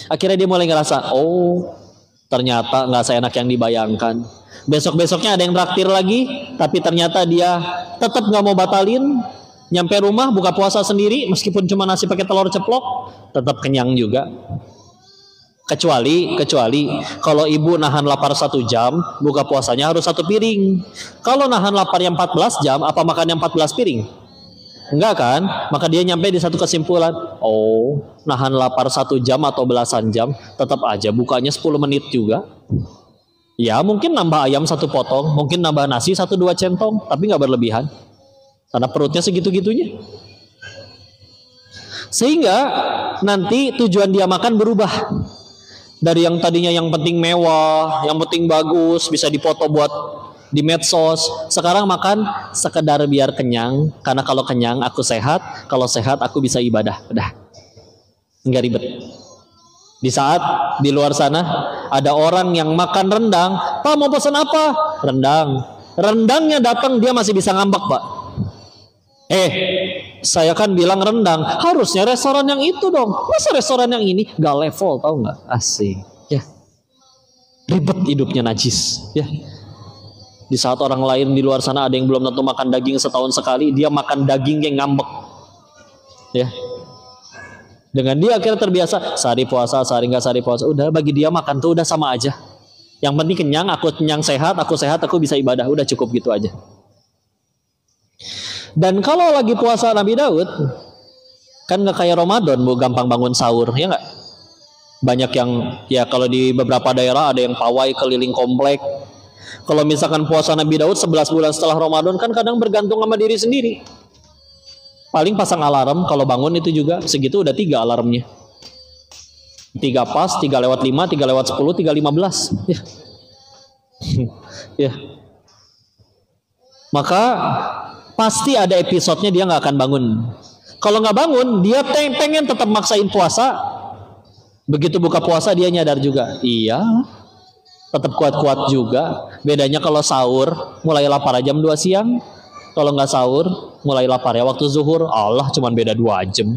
Akhirnya dia mulai ngerasa, oh ternyata gak seenak yang dibayangkan. Besok-besoknya ada yang traktir lagi, tapi ternyata dia tetap gak mau batalin. Nyampe rumah buka puasa sendiri, meskipun cuma nasi pakai telur ceplok, tetap kenyang juga. Kecuali kalau ibu nahan lapar 1 jam, buka puasanya harus 1 piring. Kalau nahan lapar yang 14 jam, apa makan yang 14 piring? Enggak kan? Maka dia nyampe di satu kesimpulan, oh nahan lapar 1 jam atau belasan jam, tetap aja bukanya 10 menit juga. Ya mungkin nambah ayam 1 potong, mungkin nambah nasi 1-2 centong, tapi nggak berlebihan. Karena perutnya segitu-gitunya. Sehingga nanti tujuan dia makan berubah. Dari yang tadinya yang penting mewah, yang penting bagus, bisa dipoto buat di medsos. Sekarang makan sekedar biar kenyang. Karena kalau kenyang aku sehat, kalau sehat aku bisa ibadah. Udah. Enggak ribet. Di saat di luar sana ada orang yang makan rendang, Pak mau pesan apa? Rendang. Rendangnya datang dia masih bisa ngambek Pak. Saya kan bilang rendang, harusnya restoran yang itu dong. Masa restoran yang ini gak level, tahu nggak? Asik, ya. Ribet hidupnya najis, ya. Di saat orang lain di luar sana ada yang belum tentu makan daging setahun sekali, dia makan daging yang ngambek, ya. Dengan dia akhirnya terbiasa sehari puasa, sehari nggak sehari puasa. Udah bagi dia makan tuh udah sama aja. Yang penting kenyang, aku kenyang sehat, aku bisa ibadah, udah cukup gitu aja. Dan kalau lagi puasa Nabi Daud, kan nggak kayak Ramadan, Bu, gampang bangun sahur, ya nggak? Banyak yang, ya kalau di beberapa daerah ada yang pawai keliling komplek. Kalau misalkan puasa Nabi Daud 11 bulan setelah Ramadan, kan kadang bergantung sama diri sendiri. Paling pasang alarm, kalau bangun itu juga segitu udah 3 alarmnya. 3 pas, 3 lewat 5, 3 lewat 10, 3 15. Ya. Ya. Maka pasti ada episodenya dia nggak akan bangun. Kalau nggak bangun, dia pengen tetap maksain puasa. Begitu buka puasa dia nyadar juga, iya, tetap kuat-kuat juga. Bedanya kalau sahur mulai lapar jam 2 siang. Kalau nggak sahur mulai lapar ya waktu zuhur. Allah, cuman beda 2 jam.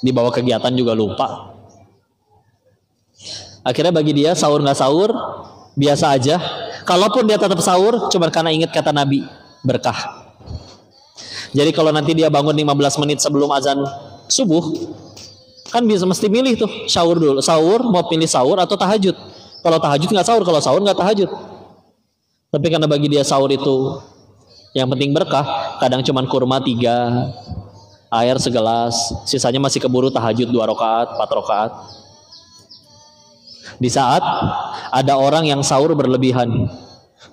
Di bawah kegiatan juga lupa. Akhirnya bagi dia sahur nggak sahur biasa aja. Kalaupun dia tetap sahur, cuma karena ingat kata Nabi, berkah. Jadi kalau nanti dia bangun 15 menit sebelum azan subuh, kan bisa mesti milih tuh, sahur dulu. Sahur, mau pilih sahur atau tahajud. Kalau tahajud nggak sahur, kalau sahur nggak tahajud. Tapi karena bagi dia sahur itu yang penting berkah, kadang cuman kurma 3, air segelas, sisanya masih keburu tahajud 2 rakaat, 4 rakaat. Di saat Ada orang yang sahur berlebihan.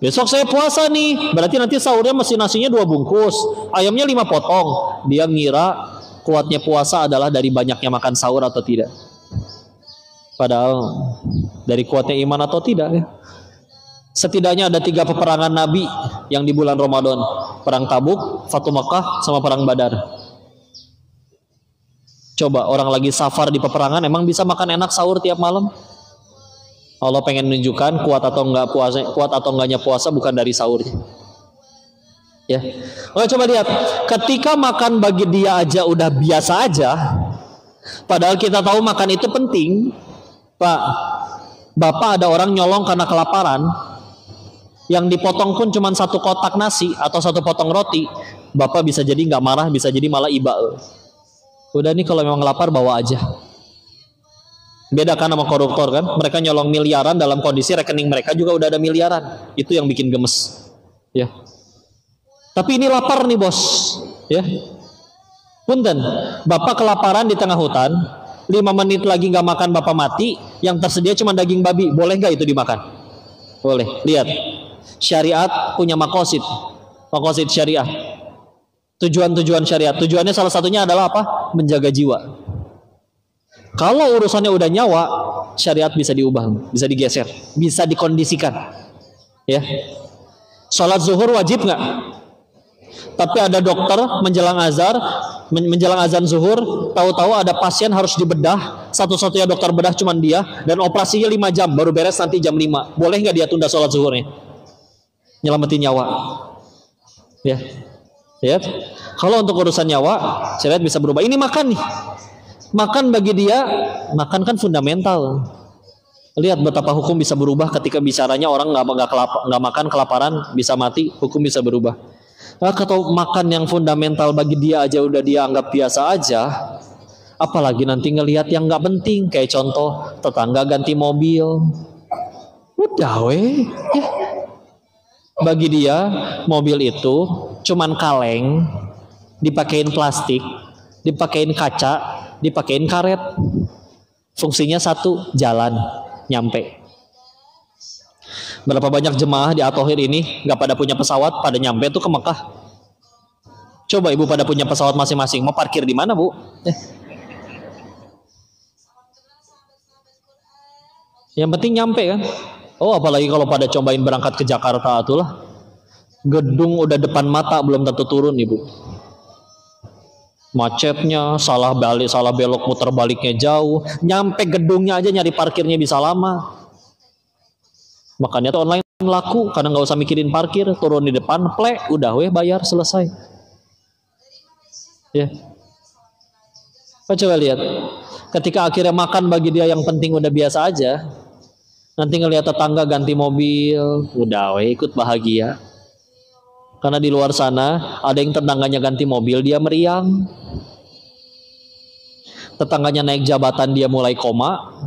Besok saya puasa nih, berarti nanti sahurnya mesti nasinya 2 bungkus, ayamnya 5 potong. Dia ngira kuatnya puasa adalah dari banyaknya makan sahur atau tidak. Padahal dari kuatnya iman atau tidak ya. Setidaknya ada 3 peperangan Nabi yang di bulan Ramadan. Perang Tabuk, Fatu Makkah, sama perang Badar. Coba orang lagi safar di peperangan emang bisa makan enak sahur tiap malam? Allah pengen menunjukkan kuat atau enggaknya puasa bukan dari sahurnya. Ya. Oke, coba lihat. Ketika makan bagi dia aja udah biasa aja, padahal kita tahu makan itu penting. Pak, Bapak ada orang nyolong karena kelaparan, yang dipotong pun cuma 1 kotak nasi atau 1 potong roti, Bapak bisa jadi nggak marah, bisa jadi malah iba. Udah nih kalau memang lapar bawa aja. Beda kan sama koruptor kan? Mereka nyolong miliaran dalam kondisi rekening mereka juga udah ada miliaran. Itu yang bikin gemes. Ya. Tapi ini lapar nih bos. Ya. Punten, Bapak kelaparan di tengah hutan, 5 menit lagi nggak makan Bapak mati, yang tersedia cuma daging babi. Boleh nggak itu dimakan? Boleh. Lihat. Syariat punya makosid. Makosid syariah. Tujuan-tujuan syariat. Tujuannya salah satunya adalah apa? Menjaga jiwa. Kalau urusannya udah nyawa, syariat bisa diubah, bisa digeser, bisa dikondisikan. Ya. Sholat zuhur wajib nggak? Tapi ada dokter menjelang azan zuhur, tahu-tahu ada pasien harus dibedah, satu-satunya dokter bedah cuma dia, dan operasinya 5 jam, baru beres nanti jam 5. Boleh nggak dia tunda sholat zuhurnya? Nyelamatin nyawa. Ya. Lihat. Kalau untuk urusan nyawa, syariat bisa berubah. Ini makan nih. Makan bagi dia, makan kan fundamental. Lihat betapa hukum bisa berubah ketika bicaranya orang nggak makan kelaparan bisa mati, hukum bisa berubah. Nah, kalau makan yang fundamental bagi dia aja udah dia anggap biasa aja, apalagi nanti ngelihat yang nggak penting, kayak contoh tetangga ganti mobil, udah weh. Ya. Bagi dia mobil itu cuman kaleng, dipakein plastik, dipakein kaca, dipakein karet. Fungsinya satu, jalan, nyampe. Berapa banyak jemaah di At-Tauhid ini nggak pada punya pesawat, pada nyampe tuh ke Mekah. Coba ibu pada punya pesawat masing-masing, mau parkir di mana bu? Yang penting nyampe kan. Oh apalagi kalau pada cobain berangkat ke Jakarta itulah, gedung udah depan mata belum tentu turun ibu. Macetnya, salah balik, salah belok, muter baliknya jauh, nyampe gedungnya aja nyari parkirnya bisa lama. Makanya tuh online laku karena nggak usah mikirin parkir, turun di depan, plek, udah weh bayar selesai. Ya. Coba lihat, ketika akhirnya makan bagi dia yang penting udah biasa aja, nanti ngelihat tetangga ganti mobil, udah weh ikut bahagia. Karena di luar sana ada yang tetangganya ganti mobil dia meriang, tetangganya naik jabatan dia mulai koma,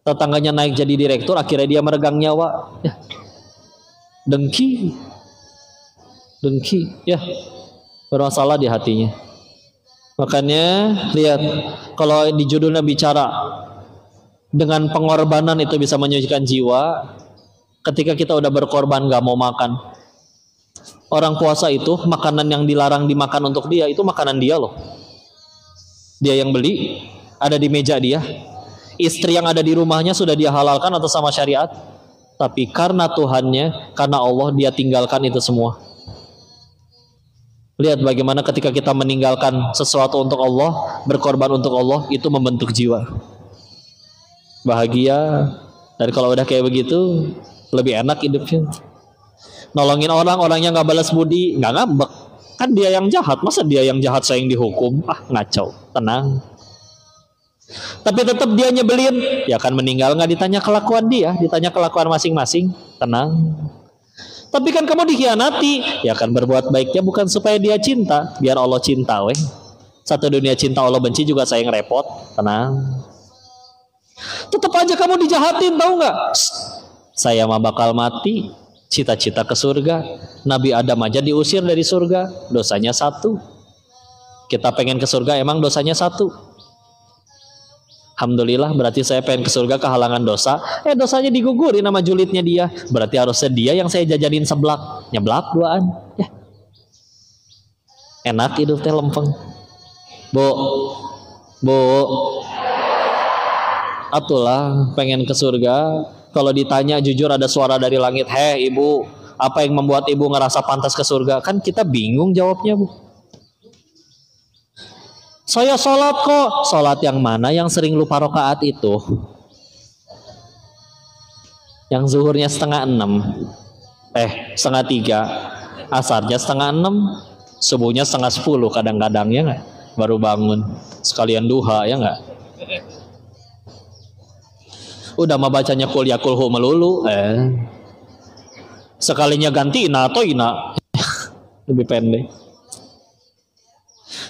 tetangganya naik jadi direktur akhirnya dia meregang nyawa. Ya. Dengki ya, bermasalah di hatinya. Makanya lihat, kalau di judulnya bicara dengan pengorbanan itu bisa menyucikan jiwa. Ketika kita udah berkorban gak mau makan, orang puasa itu makanan yang dilarang dimakan untuk dia itu makanan dia loh. Dia yang beli, ada di meja dia. Istri yang ada di rumahnya sudah dia halalkan atas sama syariat, tapi karena Tuhannya, karena Allah dia tinggalkan itu semua. Lihat bagaimana ketika kita meninggalkan sesuatu untuk Allah, berkorban untuk Allah, itu membentuk jiwa. Bahagia. Dan kalau udah kayak begitu, lebih enak hidupnya. Nolongin orangnya nggak balas budi, nggak ngambek. Kan dia yang jahat, masa dia yang jahat saya yang dihukum? Ah, ngaco, tenang. Tapi tetap dia nyebelin, ya kan meninggal nggak ditanya kelakuan dia, ditanya kelakuan masing-masing, tenang. Tapi kan kamu dikhianati, ya kan berbuat baiknya bukan supaya dia cinta, biar Allah cinta, weh. Satu dunia cinta Allah benci juga saya yang repot, tenang. Tetap aja kamu dijahatin, tahu nggak? Saya mah bakal mati, cita-cita ke surga. Nabi Adam aja diusir dari surga, dosanya 1. Kita pengen ke surga, emang dosanya 1. Alhamdulillah, berarti saya pengen ke surga kehalangan dosa. Dosanya digugurin sama julidnya dia. Berarti harusnya dia yang saya jajanin seblak. Nyeblak duaan. Ya. Enak hidup teh lempeng. Bu. Atulah pengen ke surga. Kalau ditanya jujur ada suara dari langit. Hei ibu, apa yang membuat ibu ngerasa pantas ke surga? Kan kita bingung jawabnya, Bu. Saya sholat kok. Sholat yang mana? Yang sering lupa rakaat itu? Yang zuhurnya 5:30, 5:30, asarnya 5:30, subuhnya 9:30 kadang-kadang, ya nggak? Baru bangun sekalian duha, ya nggak? Udah mah bacanya kul ya kulhu melulu, sekalinya ganti ina atau ina lebih pendek.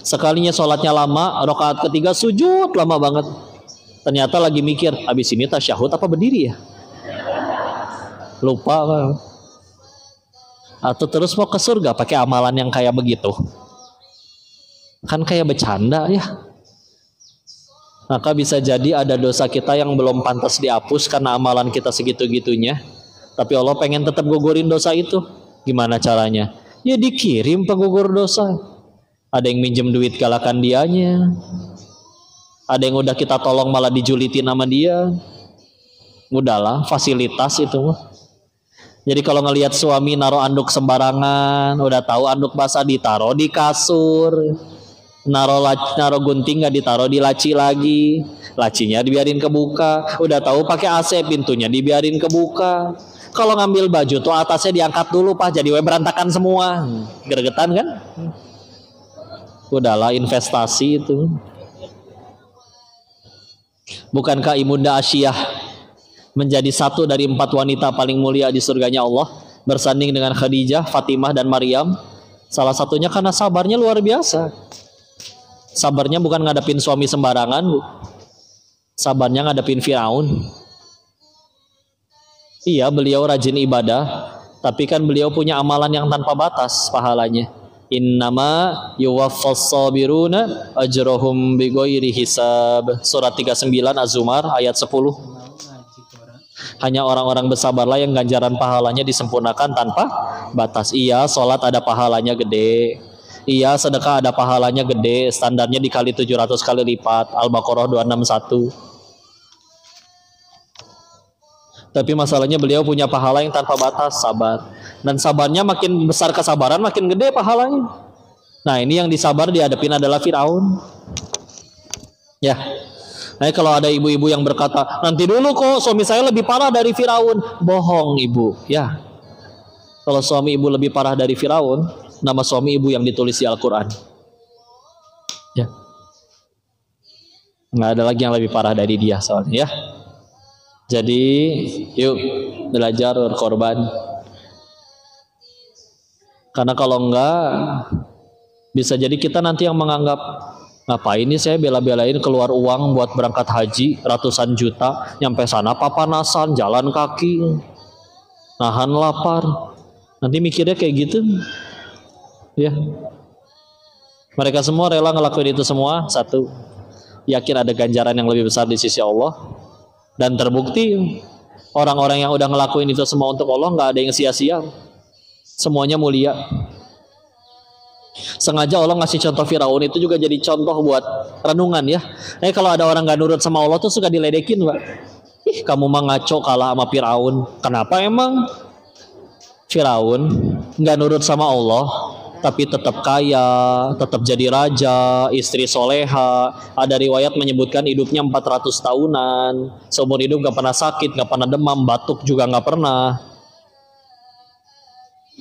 Sekalinya sholatnya lama, rakaat ketiga sujud lama banget. Ternyata lagi mikir, abis ini tasyahud apa berdiri ya? Lupa. Atau terus mau ke surga pakai amalan yang kayak begitu? Kan kayak bercanda ya. Maka bisa jadi ada dosa kita yang belum pantas dihapus karena amalan kita segitu-gitunya. Tapi Allah pengen tetap gugurin dosa itu. Gimana caranya? Ya dikirim penggugur dosa. Ada yang minjem duit galakan dianya. Ada yang udah kita tolong malah dijulitin sama dia. Udahlah, fasilitas itu mah. Jadi kalau ngelihat suami naruh anduk sembarangan, udah tahu anduk basah ditaruh di kasur. Naruh gunting nggak ditaruh di laci lagi. Lacinya dibiarin kebuka. Udah tahu pakai AC, pintunya dibiarin kebuka. Kalau ngambil baju tuh atasnya diangkat dulu, Pak, jadi berantakan semua. Gregetan kan? Udahlah, investasi itu. Bukankah Ibunda Asyiyah menjadi satu dari 4 wanita paling mulia di surganya Allah, bersanding dengan Khadijah, Fatimah, dan Maryam? Salah satunya karena sabarnya luar biasa. Sabarnya bukan ngadepin suami sembarangan, Bu. Sabarnya ngadepin Firaun. Iya, beliau rajin ibadah, tapi kan beliau punya amalan yang tanpa batas pahalanya. Innama yuwaffas sabiruna ajrohum bighairi hisab. Surat 39 Az-Zumar ayat 10. Hanya orang-orang bersabarlah yang ganjaran pahalanya disempurnakan tanpa batas. Iya, sholat ada pahalanya gede. Iya, sedekah ada pahalanya gede. Standarnya dikali 700 kali lipat. Al-Baqarah 261. Tapi masalahnya beliau punya pahala yang tanpa batas, sabar. Dan sabarnya makin besar kesabaran, makin gede pahalanya. Nah, ini yang disabar dihadapin adalah Firaun. Ya. Nah, kalau ada ibu-ibu yang berkata, nanti dulu kok suami saya lebih parah dari Firaun. Bohong ibu, ya. Kalau suami ibu lebih parah dari Firaun, nama suami ibu yang ditulis di Al-Quran. Ya. Nggak ada lagi yang lebih parah dari dia soalnya, ya. Jadi yuk belajar berkorban. Karena kalau enggak, bisa jadi kita nanti yang menganggap, ngapain ini saya bela-belain keluar uang buat berangkat haji ratusan juta, nyampe sana papanasan, jalan kaki, nahan lapar. Nanti mikirnya kayak gitu, ya. Mereka semua rela ngelakuin itu semua, satu, yakin ada ganjaran yang lebih besar di sisi Allah. Dan terbukti orang-orang yang udah ngelakuin itu semua untuk Allah nggak ada yang sia-sia, semuanya mulia. Sengaja Allah ngasih contoh Firaun itu juga jadi contoh buat renungan, ya. Kalau ada orang nggak nurut sama Allah tuh suka diledekin, Pak. Ih, kamu mah ngaco kalah sama Firaun. Kenapa emang? Firaun nggak nurut sama Allah, tapi tetap kaya, tetap jadi raja, istri soleha. Ada riwayat menyebutkan hidupnya 400 tahunan. Seumur hidup gak pernah sakit, gak pernah demam, batuk juga gak pernah.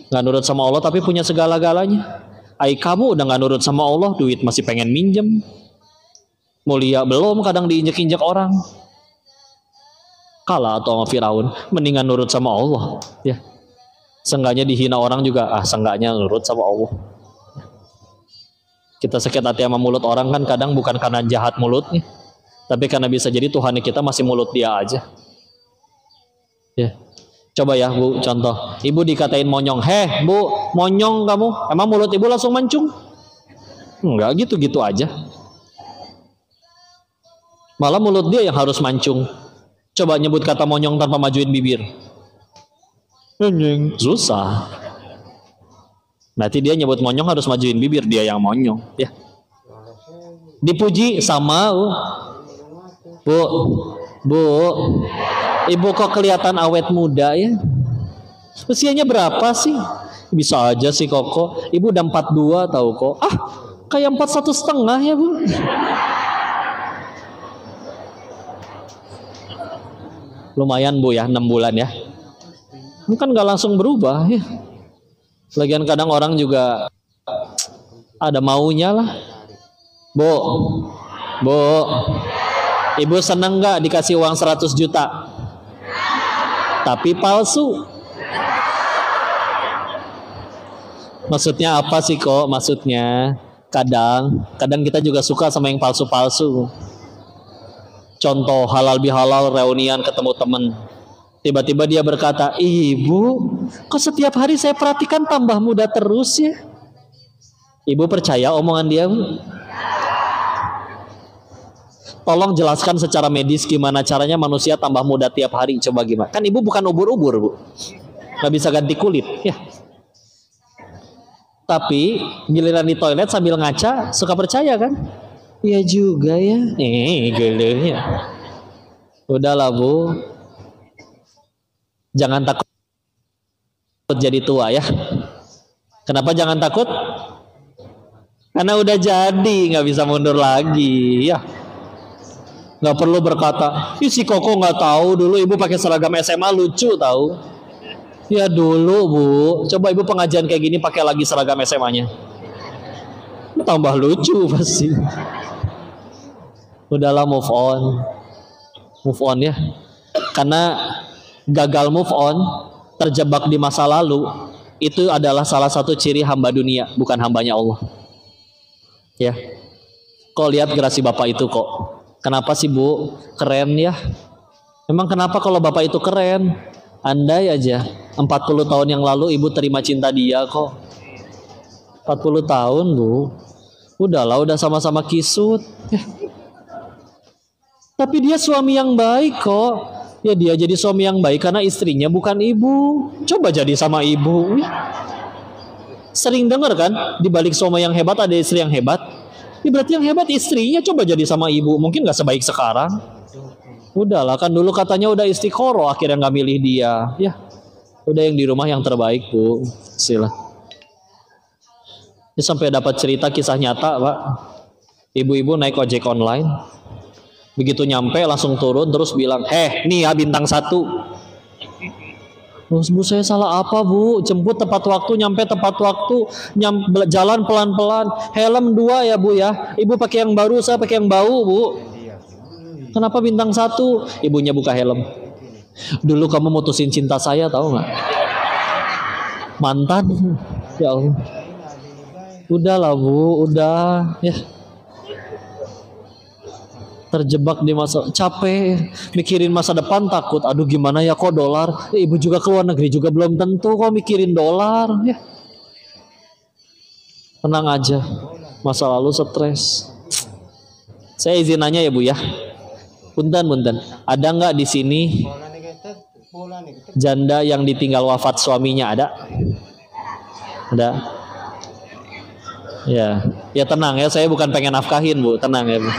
Gak nurut sama Allah tapi punya segala-galanya. Kamu udah gak nurut sama Allah, duit masih pengen minjem. Mulia belum, kadang diinjek-injek orang. Kalah atau sama Firaun, mendingan nurut sama Allah, ya. Seenggaknya dihina orang juga, seenggaknya nurut sama Allah. Kita sakit hati sama mulut orang kan kadang bukan karena jahat mulutnya, tapi karena bisa jadi Tuhan kita masih mulut dia aja. Ya. Coba ya Bu, contoh. Ibu dikatain monyong. Heh Bu, monyong kamu. Emang mulut ibu langsung mancung? Enggak, gitu-gitu aja. Malah mulut dia yang harus mancung. Coba nyebut kata monyong tanpa majuin bibir. Susah. Berarti dia nyebut monyong harus majuin bibir, dia yang monyong. Ya. Dipuji sama, Bu. Bu, ibu kok kelihatan awet muda ya? Usianya berapa sih? Bisa aja sih Koko. Ibu udah 42 tahu kok. Ah, kayak 41,5 ya Bu. Lumayan Bu ya, 6 bulan ya. Kan gak langsung berubah ya. Lagian kadang orang juga ada maunya lah. Bu, ibu seneng gak dikasih uang 100 juta? Tapi palsu. Maksudnya apa sih kok? Maksudnya kadang kita juga suka sama yang palsu-palsu. Contoh halal bihalal reunian ketemu temen. Tiba-tiba dia berkata, "Ibu, kok setiap hari saya perhatikan tambah muda terus ya?" Ibu percaya omongan dia, Bu? Tolong jelaskan secara medis gimana caranya manusia tambah muda tiap hari. Coba gimana? Kan ibu bukan ubur-ubur, Bu. Gak bisa ganti kulit. Ya. Tapi giliran di toilet sambil ngaca, suka percaya kan? Iya juga ya. Gelenya. Udahlah Bu. Jangan takut jadi tua ya. Kenapa jangan takut? Karena udah jadi, nggak bisa mundur lagi ya. Nggak perlu berkata, ih si Koko nggak tahu dulu ibu pakai seragam SMA lucu tahu. Ya dulu Bu, coba ibu pengajian kayak gini pakai lagi seragam SMA-nya, tambah lucu pasti. Udahlah move on ya. Karena gagal move on, terjebak di masa lalu, itu adalah salah satu ciri hamba dunia, bukan hambanya Allah. Ya, kok lihat gerasi bapak itu kok. Kenapa sih Bu? Keren ya. Memang kenapa kalau bapak itu keren? Andai aja 40 tahun yang lalu ibu terima cinta dia kok. 40 tahun Bu. Udahlah, udah sama-sama kisut. Ya. Tapi dia suami yang baik kok. Ya dia jadi suami yang baik karena istrinya bukan ibu. Coba jadi sama ibu. Ya. Sering dengar kan, di balik suami yang hebat ada istri yang hebat. Ya berarti yang hebat istrinya, coba jadi sama ibu. Mungkin gak sebaik sekarang. Udahlah, kan dulu katanya udah istiqoroh, akhirnya gak milih dia. Ya, udah yang di rumah yang terbaik Bu. Sila. Ini sampai dapat cerita kisah nyata Pak. Ibu-ibu naik ojek online. Begitu nyampe langsung turun terus bilang, nih ya bintang 1. Terus Bu, saya salah apa Bu? Jemput tepat waktu, nyampe tepat waktu, jalan pelan-pelan, helm 2 ya Bu ya. Ibu pakai yang baru, saya pakai yang bau Bu. Kenapa bintang 1? Ibunya buka helm. Dulu kamu mutusin cinta saya tahu nggak? Mantan. Ya Allah. Udahlah Bu, udah ya. Terjebak di masa capek, mikirin masa depan takut. Aduh gimana ya kok dolar? Ibu juga keluar negeri juga belum tentu kok mikirin dolar ya. Tenang aja, masa lalu stres. Saya izin nanya ya Bu ya. Punten. Ada nggak di sini janda yang ditinggal wafat suaminya ada? Ada. Ya tenang ya, saya bukan pengen nafkahin Bu, tenang ya Bu.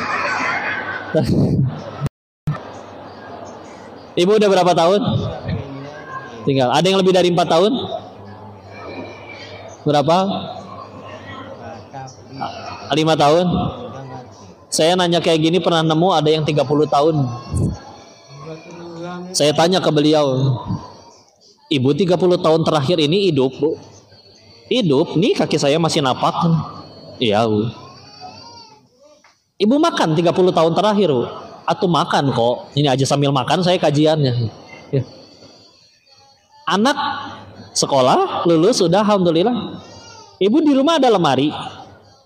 Ibu udah berapa tahun? Tinggal. Ada yang lebih dari 4 tahun? Berapa? 5 tahun? Saya nanya kayak gini pernah nemu ada yang 30 tahun. Saya tanya ke beliau, Ibu 30 tahun terakhir ini hidup Bu? Hidup, nih kaki saya masih napak. Iya Bu. Ibu makan 30 tahun terakhir Bu? Atau makan kok, ini aja sambil makan saya kajiannya ya. Anak sekolah, lulus sudah alhamdulillah. Ibu di rumah ada lemari?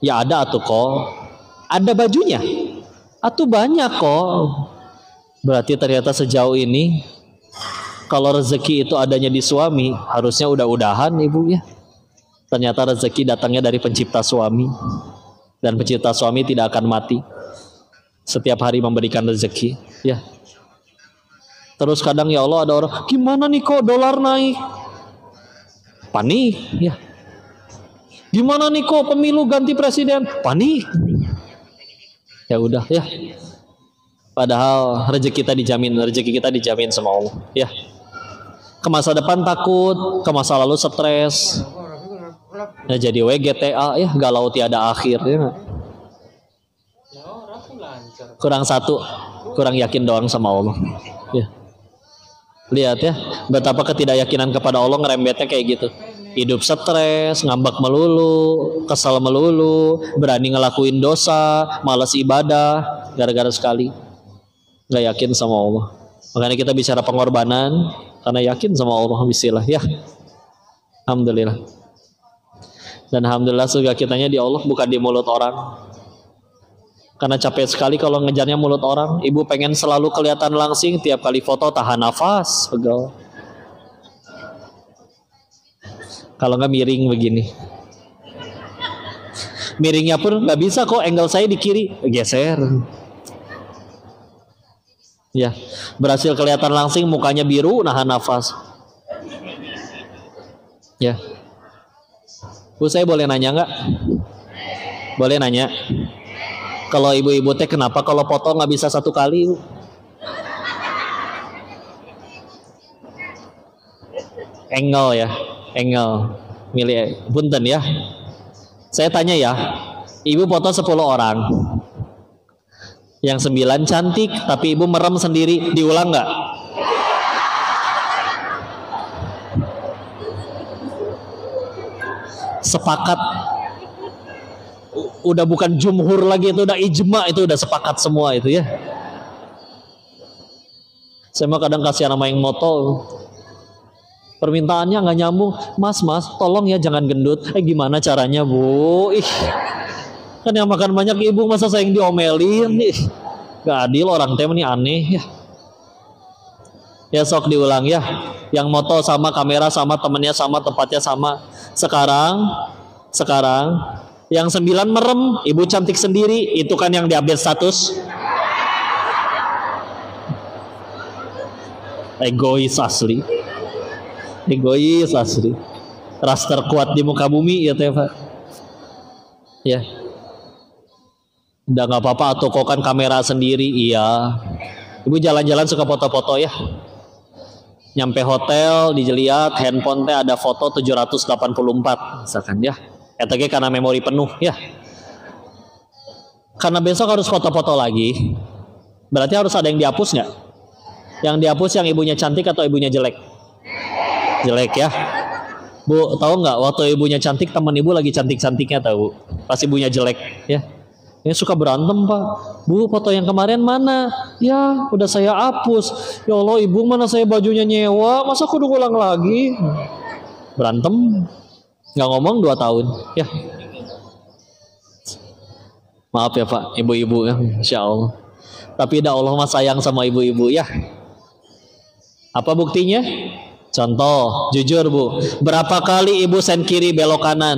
Ya ada atuh kok. Ada bajunya? Atuh banyak kok. Berarti ternyata sejauh ini kalau rezeki itu adanya di suami, harusnya udah-udahan Ibu ya. Ternyata rezeki datangnya dari pencipta suami. Dan pencipta suami tidak akan mati. setiap hari memberikan rezeki, ya. Terus kadang ya Allah ada orang, gimana nih kok dolar naik? Panik, ya. Gimana nih kok pemilu ganti presiden? Panik. Ya udah, ya. Padahal rezeki kita dijamin sama Allah, ya. Ke masa depan takut, ke masa lalu stres. Ya jadi WGTA, ya, galau tiada akhir, ya. Kurang satu, kurang yakin doang sama Allah, ya. Lihat ya, betapa ketidakyakinan kepada Allah ngerembetnya kayak gitu. Hidup stres, ngambek melulu, kesal melulu, berani ngelakuin dosa, malas ibadah, gara-gara sekali nggak yakin sama Allah. Makanya kita bicara pengorbanan karena yakin sama Allah. Bismillah, ya. Alhamdulillah. Dan alhamdulillah surga kitanya di Allah, bukan di mulut orang. Karena capek sekali kalau ngejarnya mulut orang. Ibu pengen selalu kelihatan langsing, tiap kali foto tahan nafas, pegel. Kalau nggak miring begini. Miringnya pun nggak bisa kok, angle saya di kiri, geser. Ya, berhasil kelihatan langsing, mukanya biru, nahan nafas. Ya. Bu, saya boleh nanya nggak? Boleh nanya. Kalau ibu-ibu teh kenapa kalau foto nggak bisa satu kali? Angle ya, angle. Milih punten ya. Saya tanya ya, ibu foto 10 orang. Yang 9 cantik, tapi ibu merem sendiri, diulang nggak? Sepakat. Udah bukan jumhur lagi, itu udah ijma, itu udah sepakat semua itu ya. Saya mah kadang kasihan sama yang moto, permintaannya nggak nyambung, mas tolong ya jangan gendut. Gimana caranya bu? Kan yang makan banyak ibu, masa saya yang diomelin nih? Gak adil, orang teh ini aneh ya. Ya sok diulang ya. Yang moto sama, kamera sama, temennya sama, tempatnya sama. Sekarang yang 9 merem, ibu cantik sendiri, itu kan yang diupdate status. Egois asli. Egois asli. Ras terkuat di muka bumi ya teh Pak. Ya. Udah nggak apa-apa atau kok kan kamera sendiri, iya. Ibu jalan-jalan suka foto-foto ya. Nyampe hotel dilihat handphone teh ada foto 784 misalkan ya. ETG karena memori penuh ya. Karena besok harus foto-foto lagi. Berarti harus ada yang dihapus nggak? Yang dihapus yang ibunya cantik atau ibunya jelek? Jelek ya. Bu, tahu nggak waktu ibunya cantik temen ibu lagi cantik-cantiknya tahu. Pas ibunya jelek ya. Ya suka berantem Pak. Bu, foto yang kemarin mana? Ya udah saya hapus. Ya Allah ibu, mana saya bajunya nyewa, masa aku udah ulang lagi? Berantem. Nggak ngomong 2 tahun ya. Maaf ya Pak, ibu-ibu ya, Insya Allah. Tapi dah Allah mah sayang sama ibu-ibu ya. Apa buktinya? Contoh, jujur Bu, berapa kali ibu sen kiri belok kanan?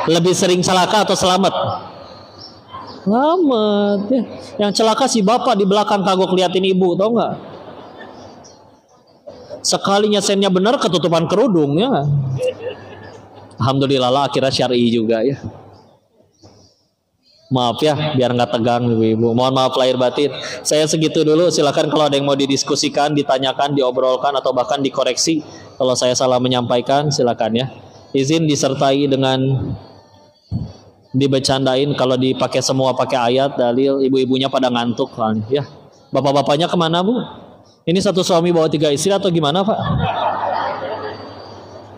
Lebih sering celaka atau selamat? Selamat ya. Yang celaka si bapak di belakang kagok liatin ibu, tau nggak? Sekalinya sennya benar ketutupan kerudung ya. Alhamdulillah lah akhirnya syar'i juga ya. Maaf ya biar nggak tegang ibu-ibu. Mohon maaf lahir batin. Saya segitu dulu. Silakan kalau ada yang mau didiskusikan, ditanyakan, diobrolkan atau bahkan dikoreksi. Kalau saya salah menyampaikan silakan ya. Izin disertai dengan dibecandain kalau dipakai semua pakai ayat dalil, ibu-ibunya pada ngantuk ya. Bapak-bapaknya kemana Bu? Ini satu suami bawa 3 istri atau gimana Pak?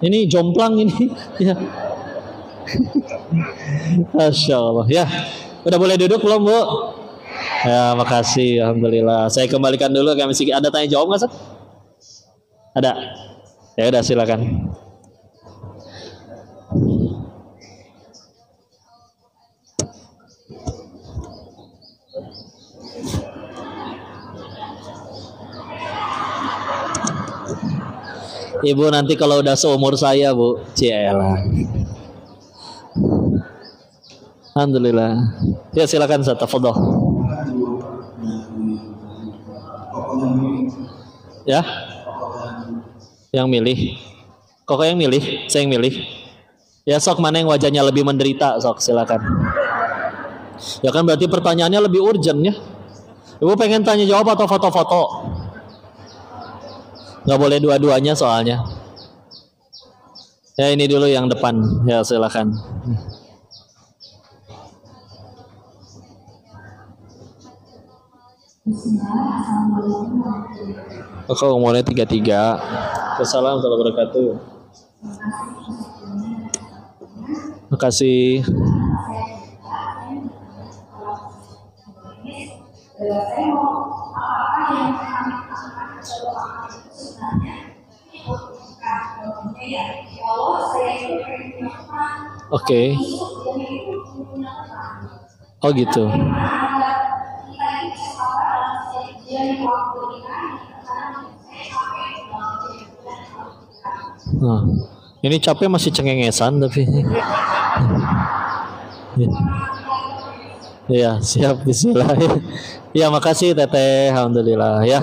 Ini jomplang ini ya. Masya Allah ya. Udah boleh duduk belum Bu? Ya makasih, alhamdulillah. Saya kembalikan dulu, kami ada tanya jawab nggak Seth? Ada? Ya udah silakan. Ibu nanti kalau udah seumur saya Bu, cielah. Alhamdulillah. Ya silakan Ustaz, tafadhol. Ya, yang milih. Kok yang milih? Saya yang milih. Ya sok, mana yang wajahnya lebih menderita, sok silakan. Ya kan berarti pertanyaannya lebih urgent ya. Ibu pengen tanya jawab atau foto-foto? Nggak boleh dua-duanya soalnya. Ya ini dulu yang depan. Ya silakan. Oke, umurnya 33. Assalamualaikum warahmatullahi wabarakatuh. Terima kasih. Oke. Oh gitu. Nah, ini capek masih cengengesan tapi. Ya, siap, bismillah. Ya, makasih Teteh, alhamdulillah ya.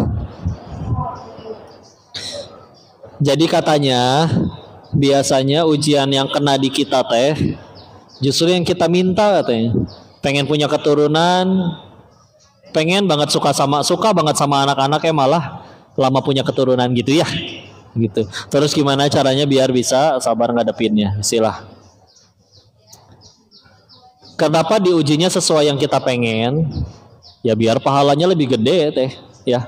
Jadi katanya biasanya ujian yang kena di kita teh justru yang kita minta katanya. Pengen punya keturunan, pengen banget suka banget sama anak-anaknya, malah lama punya keturunan gitu ya. Gitu. Terus gimana caranya biar bisa sabar ngadepinnya? Silah. Kenapa diujinya sesuai yang kita pengen? Ya biar pahalanya lebih gede teh, ya.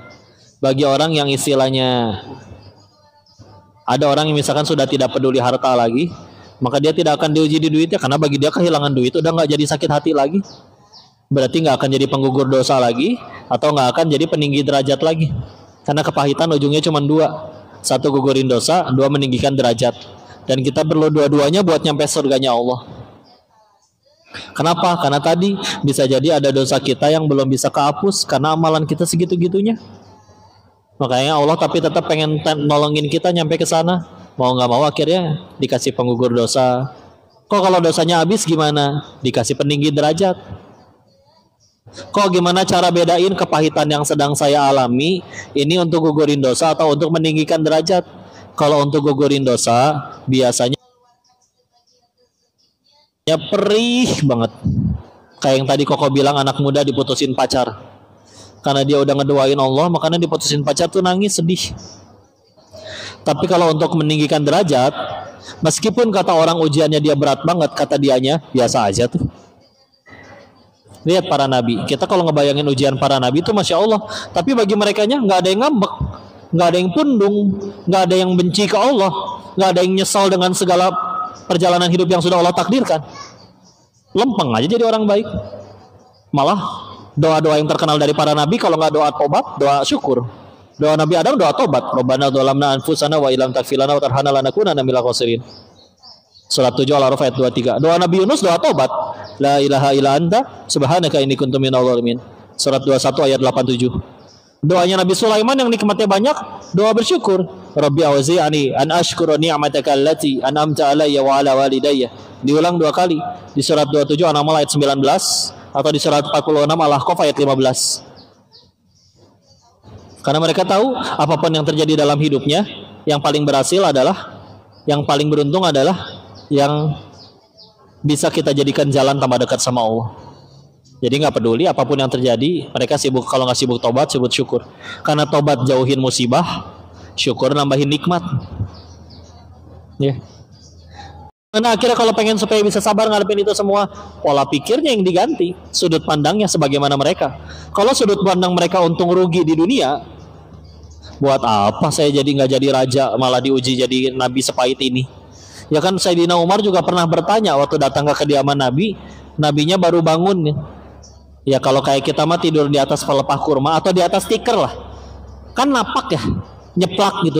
Bagi orang yang istilahnya ada orang yang misalkan sudah tidak peduli harta lagi, maka dia tidak akan diuji di duitnya karena bagi dia kehilangan duit udah nggak jadi sakit hati lagi. Berarti nggak akan jadi penggugur dosa lagi atau nggak akan jadi peninggi derajat lagi. Karena kepahitan ujungnya cuma dua. Satu gugurin dosa, dua meninggikan derajat. Dan kita perlu dua-duanya buat nyampe surganya Allah. Kenapa? Karena tadi bisa jadi ada dosa kita yang belum bisa kehapus karena amalan kita segitu-gitunya. Makanya Allah tapi tetap pengen nolongin kita nyampe ke sana. Mau nggak mau akhirnya dikasih penggugur dosa. Kok kalau dosanya habis gimana? Dikasih peninggi derajat. Kok gimana cara bedain kepahitan yang sedang saya alami ini untuk gugurin dosa atau untuk meninggikan derajat? Kalau untuk gugurin dosa biasanya perih banget. Kayak yang tadi Koko bilang, anak muda diputusin pacar. Karena dia udah ngedoain Allah, makanya diputusin pacar tuh nangis, sedih. Tapi kalau untuk meninggikan derajat, meskipun kata orang ujiannya dia berat banget, kata dianya biasa aja tuh. Lihat para nabi. Kita kalau ngebayangin ujian para nabi itu Masya Allah. Tapi bagi merekanya nggak ada yang ngambek, nggak ada yang pundung, nggak ada yang benci ke Allah, nggak ada yang nyesal dengan segala perjalanan hidup yang sudah Allah takdirkan. Lempeng aja jadi orang baik. Malah doa-doa yang terkenal dari para nabi, kalau nggak doa tobat, doa syukur. Doa Nabi Adam doa tobat. Rabbana dzalamna anfusana wa illam taghfir lana wa tarhamna lanakunanna minal khasirin. Surat 7 Al-A'raf ayat 23. Doa Nabi Yunus doa tobat. La ilaha illa anta subhanaka inni kuntu minadh dhalimin. Surat 21 ayat 87. Doanya Nabi Sulaiman yang nikmatnya banyak, doa bersyukur. Rabbi auzi'ani an ashkura ni'mataka allati an'amta alayya wa ala walidayya. Diulang 2 kali di surat 27 An-Naml ayat 19 atau di surat 46 Al-Ahqaf ayat 15. Karena mereka tahu apapun yang terjadi dalam hidupnya, yang paling berhasil adalah, yang paling beruntung adalah yang bisa kita jadikan jalan tambah dekat sama Allah. Jadi nggak peduli apapun yang terjadi, mereka sibuk, kalau nggak sibuk tobat, sibuk syukur. Karena tobat jauhin musibah, syukur nambahin nikmat. Ya. Karena akhirnya kalau pengen supaya bisa sabar ngadepin itu semua, pola pikirnya yang diganti, sudut pandangnya sebagaimana mereka. Kalau sudut pandang mereka untung rugi di dunia, buat apa saya jadi nggak jadi raja, malah diuji jadi nabi sepahit ini. Ya kan Sayyidina Umar juga pernah bertanya waktu datang ke kediaman Nabi, nabinya baru bangun. Ya kalau kayak kita mah tidur di atas pelepah kurma atau di atas tikar lah. Kan napak ya, nyeplak gitu.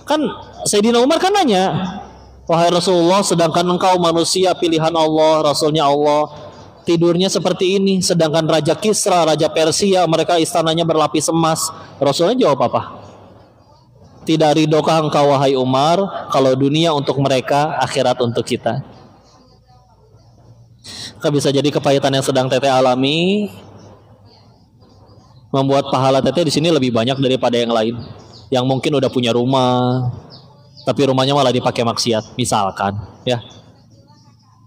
Kan Sayyidina Umar kan nanya, wahai Rasulullah, sedangkan engkau manusia pilihan Allah, Rasulnya Allah, tidurnya seperti ini, sedangkan Raja Kisra, Raja Persia, mereka istananya berlapis emas. Rasulnya jawab apa? Tidak ridhokah engkau wahai Umar kalau dunia untuk mereka, akhirat untuk kita? Bisa jadi kepahitan yang sedang teteh alami membuat pahala teteh di sini lebih banyak daripada yang lain, yang mungkin udah punya rumah tapi rumahnya malah dipakai maksiat misalkan ya.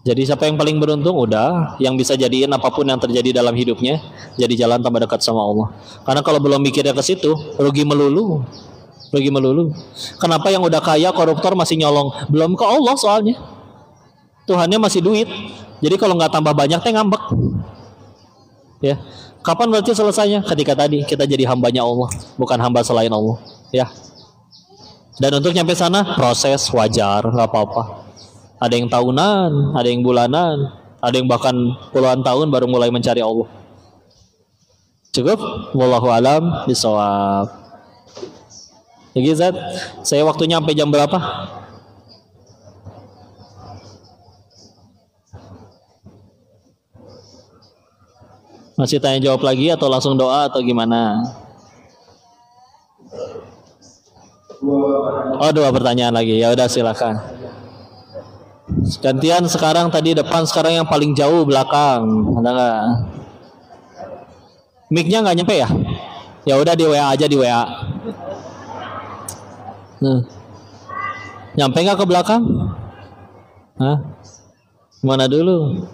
Jadi siapa yang paling beruntung? Udah, yang bisa jadiin apapun yang terjadi dalam hidupnya jadi jalan tambah dekat sama Allah. Karena kalau belum mikirnya ke situ, rugi melulu. Rugi melulu. Kenapa yang udah kaya koruptor masih nyolong? Belum ke Allah soalnya. Tuhannya masih duit. Jadi kalau nggak tambah banyak teh ngambek. Ya. Kapan berarti selesainya? Ketika tadi kita jadi hambanya Allah, bukan hamba selain Allah. Ya. Dan untuk nyampe sana proses wajar, nggak apa-apa. Ada yang tahunan, ada yang bulanan, ada yang bahkan puluhan tahun baru mulai mencari Allah. Cukup? Wallahu alam bishawab. Jadi Zat, saya waktunya sampai jam berapa? Masih tanya jawab lagi atau langsung doa atau gimana? Oh, 2 pertanyaan lagi. Ya udah silakan. Gantian sekarang, tadi depan, sekarang yang paling jauh belakang. Ada nggak? Mic-nya nggak nyampe ya? Ya udah di WA aja, di WA. Nyampe nggak ke belakang? Hah? Mana dulu?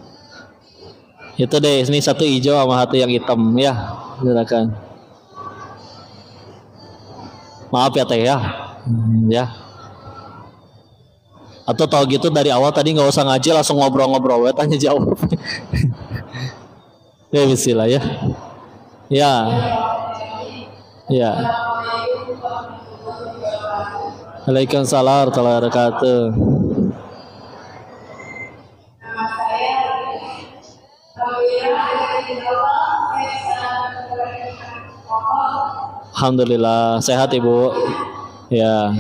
Itu deh, ini satu hijau sama satu yang hitam ya. Silakan. Maaf ya teh ya. Ya. Atau tahu gitu dari awal tadi nggak usah ngaji, langsung ngobrol-ngobrol, tanya jawab. Ya bismillah ya. Ya. Ya. Waalaikumsalam warahmatullahi wabarakatuh. Alhamdulillah sehat Ibu. Ya.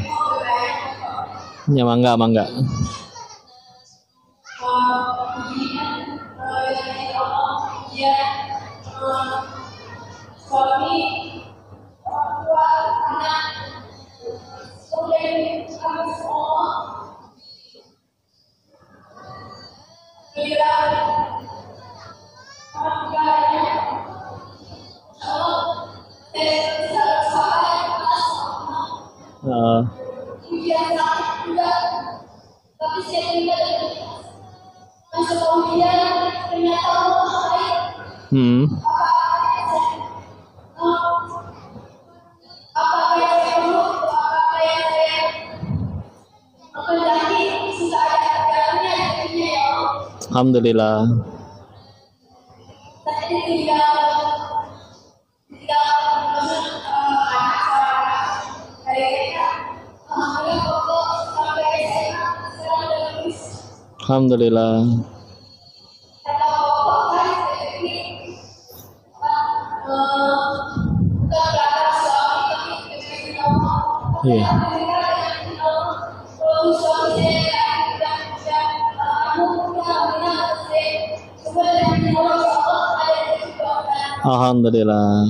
Ya mangga. Alhamdulillah. Alhamdulillah. Iya. Alhamdulillah.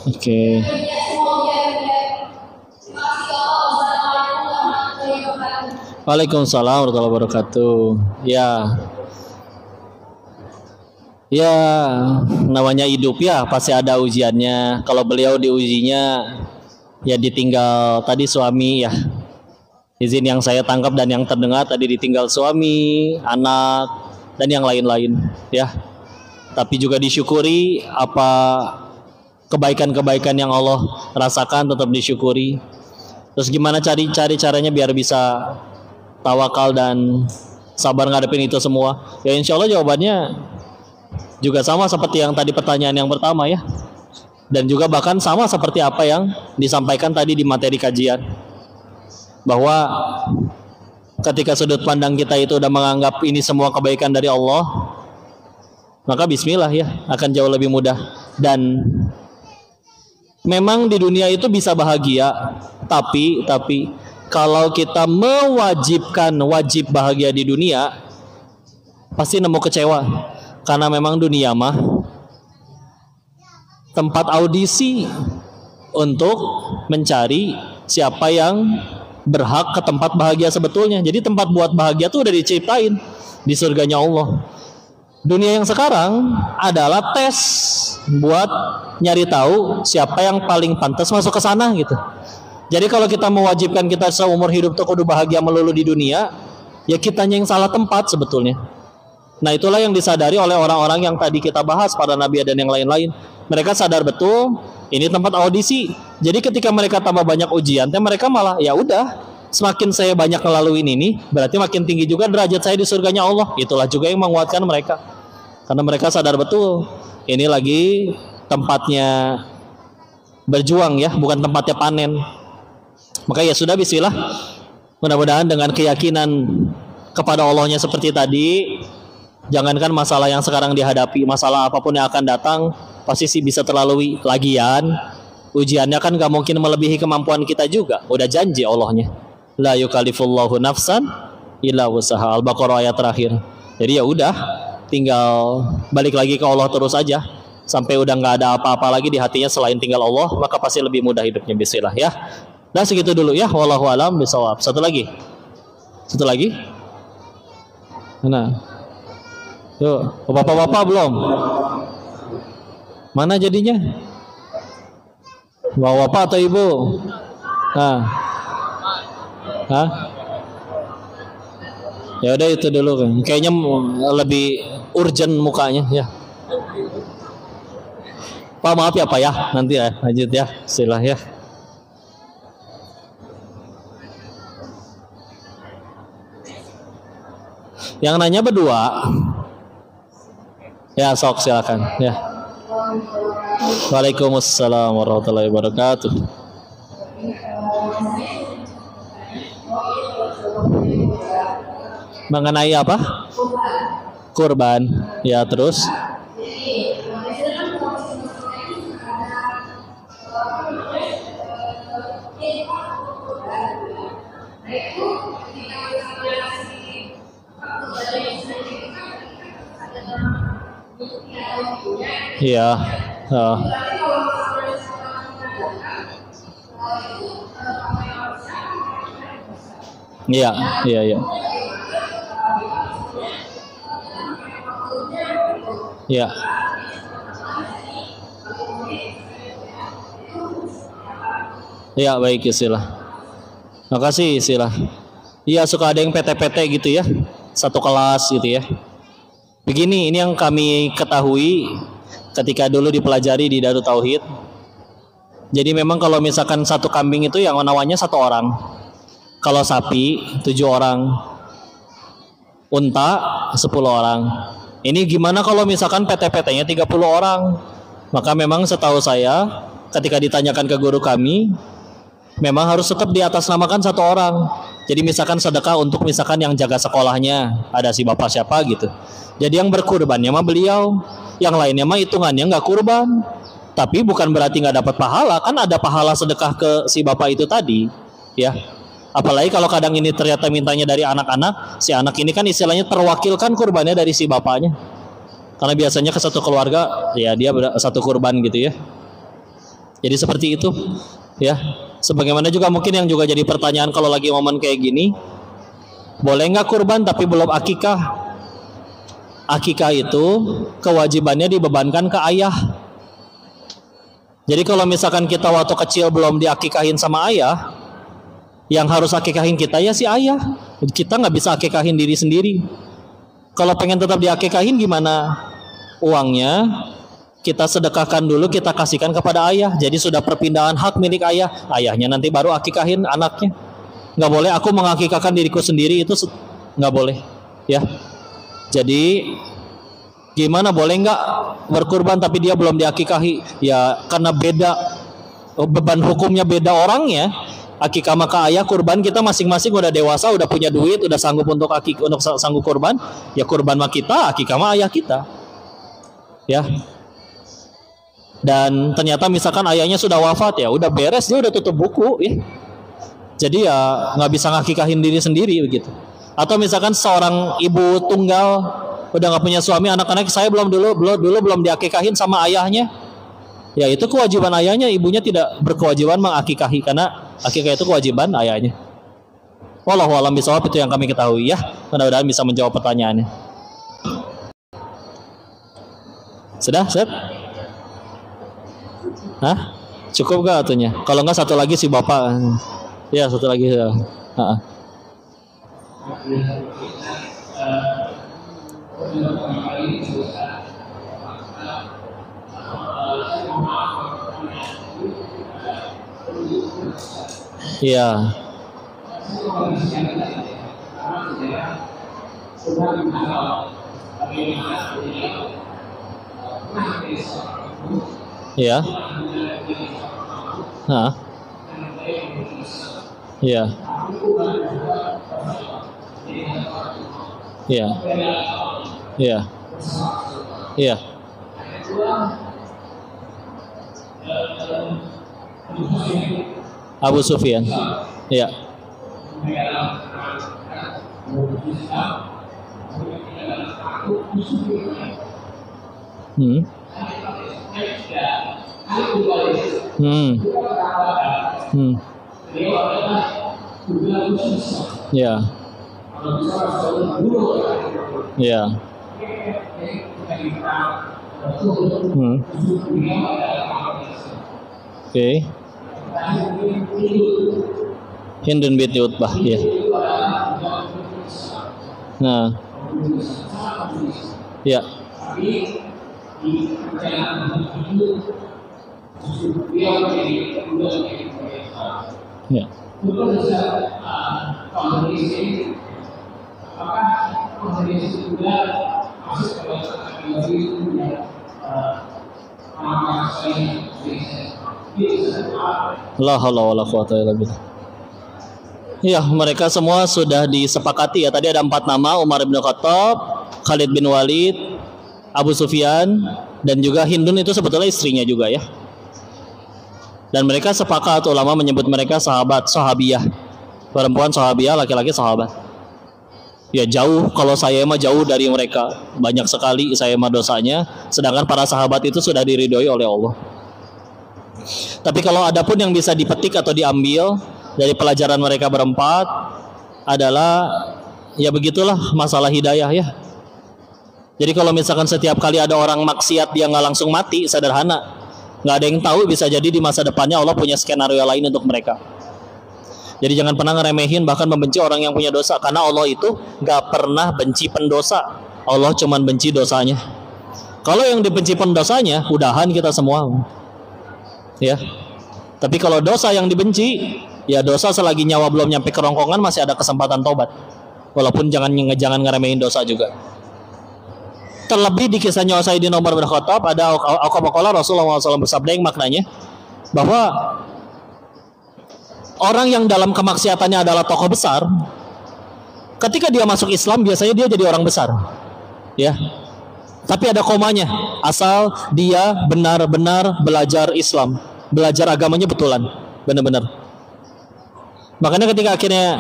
Oke. Waalaikumsalam warahmatullahi wabarakatuh. Ya. Ya, namanya hidup ya, pasti ada ujiannya. Kalau beliau diujinya ya ditinggal tadi suami ya. Izin yang saya tangkap dan yang terdengar tadi ditinggal suami, anak dan yang lain-lain ya. Tapi juga disyukuri apa kebaikan-kebaikan yang Allah rasakan tetap disyukuri. Terus gimana cari caranya biar bisa tawakal dan sabar ngadepin itu semua? Ya insya Allah jawabannya juga sama seperti yang tadi pertanyaan yang pertama ya. Dan juga bahkan sama seperti apa yang disampaikan tadi di materi kajian. Bahwa ketika sudut pandang kita itu udah menganggap ini semua kebaikan dari Allah, maka bismillah ya, akan jauh lebih mudah. Dan memang di dunia itu bisa bahagia, tapi kalau kita mewajibkan wajib bahagia di dunia, pasti nemu kecewa. Karena memang dunia mah tempat audisi untuk mencari siapa yang berhak ke tempat bahagia sebetulnya. Jadi tempat buat bahagia tuh udah diciptain di surganya Allah. Dunia yang sekarang adalah tes buat nyari tahu siapa yang paling pantas masuk ke sana gitu. Jadi kalau kita mewajibkan kita seumur hidup tuh kudu bahagia melulu di dunia, ya kitanya yang salah tempat sebetulnya. Nah itulah yang disadari oleh orang-orang yang tadi kita bahas, para nabi dan yang lain-lain. Mereka sadar betul ini tempat audisi. Jadi ketika mereka tambah banyak ujian, mereka malah ya udah, semakin saya banyak ngelaluin ini, berarti makin tinggi juga derajat saya di surganya Allah. Itulah juga yang menguatkan mereka, karena mereka sadar betul ini lagi tempatnya berjuang ya, bukan tempatnya panen. Maka ya sudah, bismillah. Mudah-mudahan dengan keyakinan kepada Allahnya seperti tadi, jangankan masalah yang sekarang dihadapi, masalah apapun yang akan datang pasti sih bisa terlalui. Lagian ujiannya kan gak mungkin melebihi kemampuan kita juga. Udah janji Allahnya, la yukallifullahu nafsan illa wusaha. Al-Baqarah ayat terakhir. Jadi ya udah, tinggal balik lagi ke Allah terus aja sampai udah nggak ada apa-apa lagi di hatinya selain tinggal Allah, maka pasti lebih mudah hidupnya. Bismillah ya. Nah segitu dulu ya, wallahu alam bisawab. Satu lagi mana? Yuk, bapak-bapak belum? Mana jadinya? Bapak atau ibu? Hah? Ya udah itu dulu kan. Kayaknya lebih urgent mukanya ya. Pak maaf ya Pak ya, nanti ya lanjut ya, silah ya. Yang nanya berdua. Ya sok silakan ya. Waalaikumsalam warahmatullahi wabarakatuh. Mengenai apa? Kurban. Ya terus. Iya. Iya. Ya. Ya baik istilah. Makasih istilah. Iya suka ada yang PT-PT gitu ya, satu kelas gitu ya. Begini, ini yang kami ketahui ketika dulu dipelajari di Darut Tauhid. Jadi memang kalau misalkan satu kambing itu yang nawanya 1 orang. Kalau sapi 7 orang. Unta 10 orang. Ini gimana kalau misalkan PT-PT-nya 30 orang? Maka memang setahu saya ketika ditanyakan ke guru kami, memang harus tetap diatasnamakan 1 orang. Jadi misalkan sedekah untuk misalkan yang jaga sekolahnya, ada si bapak siapa gitu. Jadi yang berkurbannya mah beliau, yang lainnya mah hitungannya nggak kurban. Tapi bukan berarti nggak dapat pahala, kan ada pahala sedekah ke si bapak itu tadi, ya. Apalagi kalau kadang ini ternyata mintanya dari anak-anak, si anak ini kan istilahnya terwakilkan kurbannya dari si bapaknya. Karena biasanya ke satu keluarga, ya dia satu kurban gitu ya. Jadi seperti itu, ya. Sebagaimana juga mungkin yang juga jadi pertanyaan kalau lagi momen kayak gini, boleh nggak kurban tapi belum akikah? Akikah itu kewajibannya dibebankan ke ayah. Jadi kalau misalkan kita waktu kecil belum diakikahin sama ayah, yang harus akikahin kita ya si ayah. Kita nggak bisa akikahin diri sendiri. Kalau pengen tetap diakikahin gimana? Uangnya kita sedekahkan dulu, kita kasihkan kepada ayah. Jadi sudah perpindahan hak milik ayah. Ayahnya nanti baru akikahin anaknya. Nggak boleh aku mengakikahkan diriku sendiri, itu nggak boleh ya. Jadi gimana, boleh nggak berkurban tapi dia belum diakikahi? Ya karena beda beban hukumnya, beda orangnya. Akikah maka ayah, kurban kita masing-masing udah dewasa, udah punya duit, udah sanggup untuk sanggup kurban. Ya kurban mah kita, akikah mah ayah kita. Ya. Dan ternyata misalkan ayahnya sudah wafat, ya udah beres, dia udah tutup buku ya. Jadi ya nggak bisa ngakikahin diri sendiri begitu. Atau misalkan seorang ibu tunggal udah nggak punya suami, anak-anak saya belum diakikahin sama ayahnya, Ya itu kewajiban ayahnya, ibunya tidak berkewajiban mengakikahi karena akikah itu kewajiban ayahnya. Wallahu a'lam bishawab, itu yang kami ketahui ya. Mudah-mudahan bisa menjawab pertanyaannya. Sudah, Set? Hah? Cukup gak atunya? Kalau enggak satu lagi si Bapak. Ya, satu lagi ya. Iya. Iya. Hah? Iya. Iya. Iya. Iya. Abu Sufyan. Iya. Hmm. Hmm. Hmm. Ya. Ya. Hmm. Oke. Hindun binti Utbah, ya. Nah. Ya. Ya. La haula wala quwata illa billah. Iya, mereka semua sudah disepakati ya. Tadi ada 4 nama, Umar bin Khattab, Khalid bin Walid, Abu Sufyan, dan juga Hindun itu sebetulnya istrinya juga ya. Dan mereka sepakat, ulama menyebut mereka sahabat, sahabiyah. Perempuan sahabiyah, laki-laki sahabat. Ya jauh, kalau saya mah jauh dari mereka. Banyak sekali saya mah dosanya, sedangkan para sahabat itu sudah diridhoi oleh Allah. Tapi kalau ada pun yang bisa dipetik atau diambil dari pelajaran mereka berempat adalah ya begitulah masalah hidayah ya. Jadi kalau misalkan setiap kali ada orang maksiat dia nggak langsung mati, sederhana, nggak ada yang tahu, bisa jadi di masa depannya Allah punya skenario lain untuk mereka. Jadi jangan pernah ngeremehin bahkan membenci orang yang punya dosa, karena Allah itu nggak pernah benci pendosa. Allah cuman benci dosanya. Kalau yang dibenci pendosanya, udahan kita semua. Ya. Tapi kalau dosa yang dibenci, ya dosa selagi nyawa belum nyampe kerongkongan masih ada kesempatan tobat. Walaupun jangan ngeremehin dosa juga. Terlebih di kisahnya Sayyidina Umar bin Khattab ada aqwaqala Rasulullah SAW bersabda yang maknanya bahwa orang yang dalam kemaksiatannya adalah tokoh besar, ketika dia masuk Islam biasanya dia jadi orang besar. Ya. Tapi ada komanya, asal dia benar-benar belajar Islam, belajar agamanya betulan, benar-benar. Makanya ketika akhirnya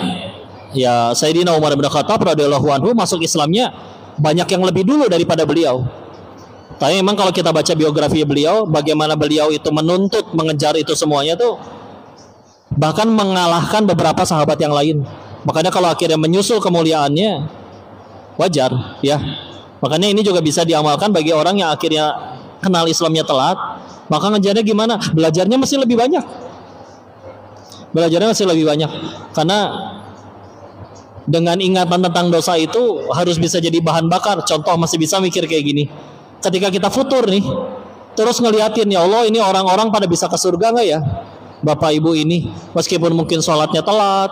ya Sayyidina Umar bin Khattab radhiyallahu anhu masuk Islamnya banyak yang lebih dulu daripada beliau. Tapi memang kalau kita baca biografi beliau, bagaimana beliau itu menuntut mengejar itu semuanya tuh bahkan mengalahkan beberapa sahabat yang lain. Makanya kalau akhirnya menyusul kemuliaannya wajar ya. Makanya ini juga bisa diamalkan bagi orang yang akhirnya kenal Islamnya telat. Maka ngejarnya gimana? Belajarnya mesti lebih banyak. Belajarnya masih lebih banyak. Karena dengan ingatan tentang dosa itu harus bisa jadi bahan bakar. Contoh masih bisa mikir kayak gini. Ketika kita futur nih, terus ngeliatin, ya Allah ini orang-orang pada bisa ke surga nggak ya? Bapak ibu ini, meskipun mungkin sholatnya telat,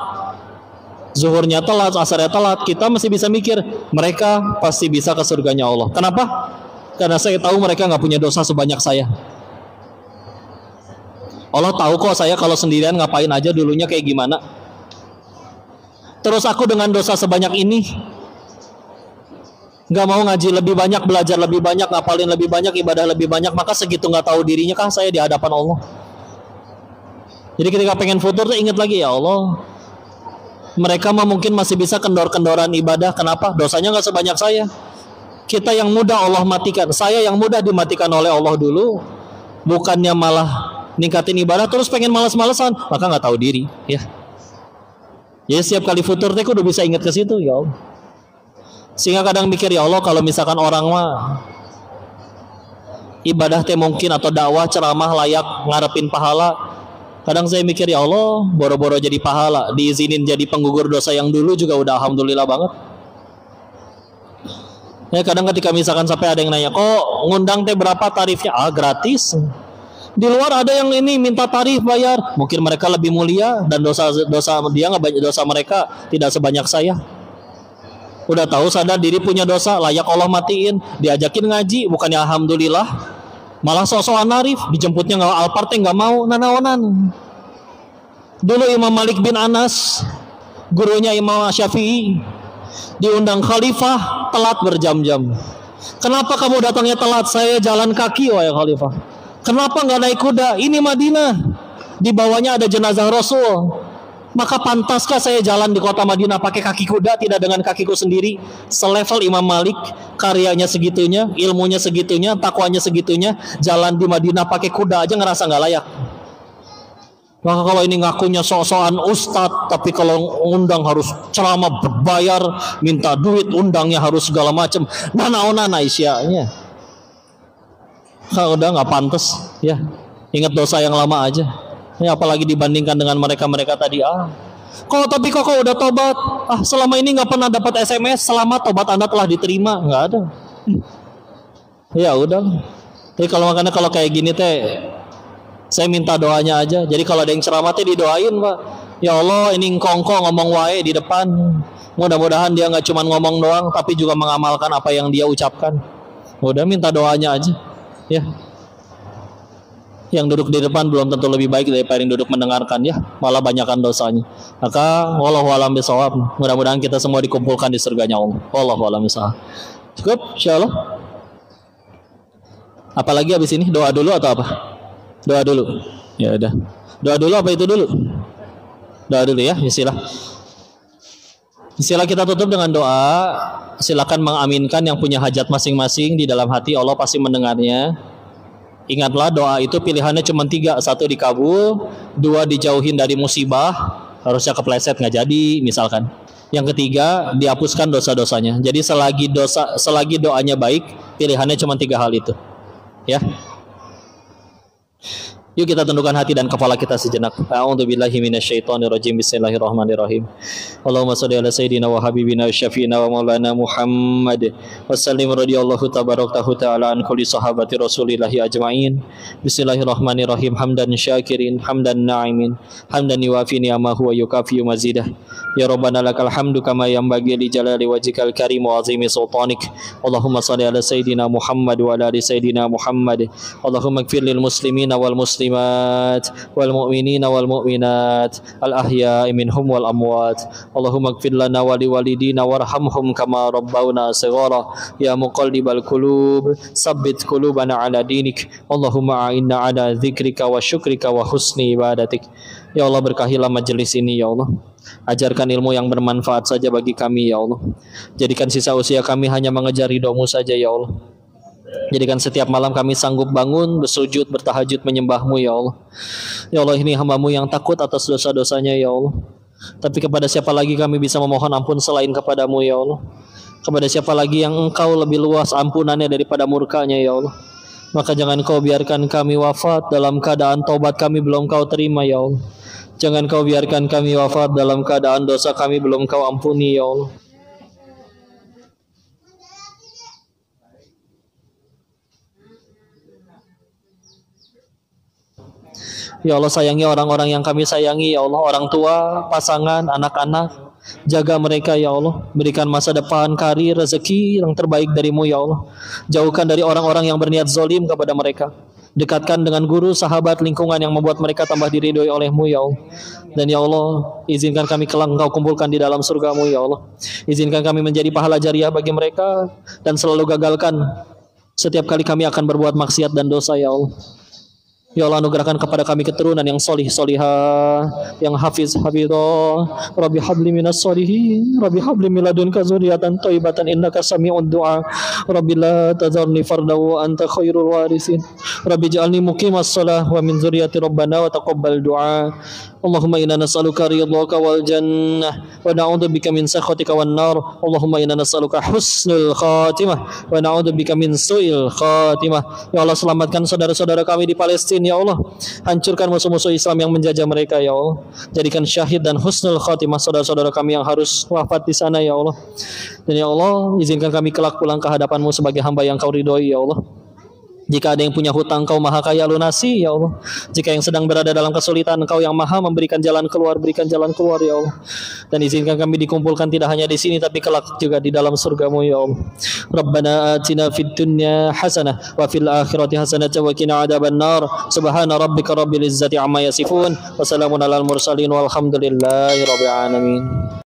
zuhurnya telat, asarnya telat, kita masih bisa mikir mereka pasti bisa ke surganya Allah. Kenapa? Karena saya tahu mereka nggak punya dosa sebanyak saya. Allah tahu kok saya kalau sendirian ngapain aja dulunya kayak gimana. Terus aku dengan dosa sebanyak ini nggak mau ngaji lebih banyak, belajar lebih banyak, ngapalin lebih banyak, ibadah lebih banyak, maka segitu nggak tahu dirinya kah saya di hadapan Allah. Jadi ketika pengen futur tuh ingat lagi, ya Allah, mereka mah mungkin masih bisa kendor-kendoran ibadah. Kenapa? Dosanya nggak sebanyak saya. Kita yang mudah Allah matikan, saya yang mudah dimatikan oleh Allah dulu. bukannya malah ningkatin ibadah terus pengen malas-malesan, maka nggak tahu diri, ya. Jadi setiap kali futur teh udah bisa ingat ke situ, ya Allah. Sehingga kadang mikir, ya Allah, kalau misalkan orang mah ibadah teh mungkin atau dakwah ceramah layak ngarepin pahala, kadang saya mikir, ya Allah, boro-boro jadi pahala, diizinin jadi penggugur dosa yang dulu juga udah alhamdulillah banget. Ya kadang ketika misalkan sampai ada yang nanya, kok ngundang teh berapa tarifnya? Ah, gratis. Di luar ada yang ini minta tarif bayar, mungkin mereka lebih mulia dan dosa dia nggak banyak, dosa mereka tidak sebanyak saya. Udah tahu sadar diri punya dosa, layak Allah matiin, diajakin ngaji, bukannya alhamdulillah, malah sok-sokan arif, dijemputnya nggak alparte nggak mau, nanawanan. Dulu Imam Malik bin Anas, gurunya Imam Syafi'i, diundang khalifah, telat berjam-jam. Kenapa kamu datangnya telat? Saya jalan kaki, wahai khalifah. Kenapa nggak naik kuda? Ini Madinah, di bawahnya ada jenazah Rasul. Maka pantaskah saya jalan di kota Madinah pakai kaki kuda, tidak dengan kakiku sendiri? Selevel Imam Malik, karyanya segitunya, ilmunya segitunya, takwanya segitunya, jalan di Madinah pakai kuda aja ngerasa nggak layak. Maka kalau ini ngakunya sok-sokan ustadz, tapi kalau undang harus ceramah berbayar, minta duit, undangnya harus segala macam. Nana Aisyahnya. Kalau udah nggak pantas, ya. Ingat dosa yang lama aja. Ya, apalagi dibandingkan dengan mereka tadi. Tapi kok udah tobat? Selama ini nggak pernah dapat SMS selamat tobat Anda telah diterima, nggak ada. Ya udah. Jadi kalau kayak gini teh, saya minta doanya aja. Jadi kalau ada yang ceramah teh didoain, Pak. Ya Allah, ini ngkongko ngomong wae di depan. Mudah-mudahan dia nggak cuma ngomong doang, tapi juga mengamalkan apa yang dia ucapkan. Udah minta doanya aja. Ya, yang duduk di depan belum tentu lebih baik daripada yang duduk mendengarkan, ya, malah banyakkan dosanya. Maka wallahu a'lam bishawab, mudah-mudahan kita semua dikumpulkan di surganya Allah. Wallahu a'lam bishawab. Cukup insyaallah. Apalagi habis ini doa dulu atau apa? Doa dulu. Ya udah. Doa dulu apa itu dulu? Doa dulu ya, bismillah. Bismillah, kita tutup dengan doa. Silakan mengaminkan yang punya hajat masing-masing di dalam hati, Allah pasti mendengarnya. Ingatlah doa itu pilihannya cuma 3, 1 dikabul, 2 dijauhin dari musibah, harusnya kepleset nggak jadi misalkan. Yang ketiga dihapuskan dosa-dosanya. Jadi selagi doanya baik, pilihannya cuma 3 hal itu. Ya. Yuk kita tundukkan hati dan kepala kita sejenak. A'udzubillahi minasyaitonirrajim. Bismillahirrahmanirrahim. Allahumma shalli ala sayyidina wa habibina wa syafi'ina wa maulana Muhammad wa sallim radhiyallahu tabaraktahu ta'ala an kulli sahabati rasulillahi ajma'in. Bismillahirrahmanirrahim. Hamdan syakirin, hamdan na'imin, hamdan yuwafi ni'amahu wa yukafi mazidah. Ya Rabbana lakal hamdu kama yanbaghi li jalali wajhikal karim wa azimi sultanik. Allahumma shalli ala sayyidina Muhammad wa ala ali sayyidina Muhammad. Allahumma ighfir lil muslimina wal muslimat wal mu'minina wal mu'minat al ahya'i minhum wal amwat. Allahumma ighfir lana wa li walidina warhamhum kama rabbawna shighara. Ya muqallibal qulub tsabbit qulubana ala dinik. Allahumma a'inna ala dzikrika wa syukrika wa husni ibadatik. Ya Allah, berkahilah majelis ini ya Allah. Ajarkan ilmu yang bermanfaat saja bagi kami ya Allah. Jadikan sisa usia kami hanya mengejar ridho-Mu saja ya Allah. Jadikan setiap malam kami sanggup bangun, bersujud, bertahajud, menyembah-Mu ya Allah. Ya Allah, ini hamba-Mu yang takut atas dosa-dosanya ya Allah. Tapi kepada siapa lagi kami bisa memohon ampun selain kepada-Mu ya Allah? Kepada siapa lagi yang Engkau lebih luas ampunannya daripada murkanya ya Allah? Maka jangan Kau biarkan kami wafat dalam keadaan taubat kami belum Kau terima ya Allah. Jangan Kau biarkan kami wafat dalam keadaan dosa kami belum Kau ampuni ya Allah. Ya Allah, sayangi orang-orang yang kami sayangi ya Allah. Orang tua, pasangan, anak-anak, jaga mereka ya Allah. Berikan masa depan, karir, rezeki yang terbaik dari-Mu ya Allah. Jauhkan dari orang-orang yang berniat zalim kepada mereka. Dekatkan dengan guru, sahabat, lingkungan yang membuat mereka tambah diridhoi oleh-Mu ya Allah. Dan ya Allah, izinkan kami kelak Engkau kumpulkan di dalam surga-Mu ya Allah. Izinkan kami menjadi pahala jariah bagi mereka, dan selalu gagalkan setiap kali kami akan berbuat maksiat dan dosa ya Allah. Ya Allah, anugerahkan kepada kami keturunan yang solih solihah, yang hafiz hafidhah. Rabbi habli minas solihin, Rabbi habli min ladunka dzurriatan thayyibatan innaka sami'ud du'a. Rabbi la tadharni fardan wa anta khairul warithin. Rabbi ij'alni muqimas shalah wa min dzurriyyati rabbana wa taqabbal du'a. Allahumma inna nas'aluka ridhaka wal jannah wa na'udzubika min sakhatika wan nar. Allahumma inna nas'aluka husnul khatimah wa na'udzubika min su'il khatimah. Ya Allah, selamatkan saudara-saudara kami di Palestina ya Allah. Hancurkan musuh-musuh Islam yang menjajah mereka ya Allah. Jadikan syahid dan husnul khatimah saudara-saudara kami yang harus wafat di sana ya Allah. Dan ya Allah, izinkan kami kelak pulang ke hadapan-Mu sebagai hamba yang Kau ridhoi ya Allah. Jika ada yang punya hutang, Kau maha kaya lunasi ya Allah. Jika yang sedang berada dalam kesulitan, Kau yang maha memberikan jalan keluar, berikan jalan keluar ya Allah. Dan izinkan kami dikumpulkan tidak hanya di sini tapi kelak juga di dalam surga-Mu ya Allah. Rabbana atina fid dunya hasanah wa fil akhirati hasanah wa qina adzabannar. Subhana rabbika rabbil izzati amma yasifun wa salamun alal mursalin walhamdulillahi rabbil alamin.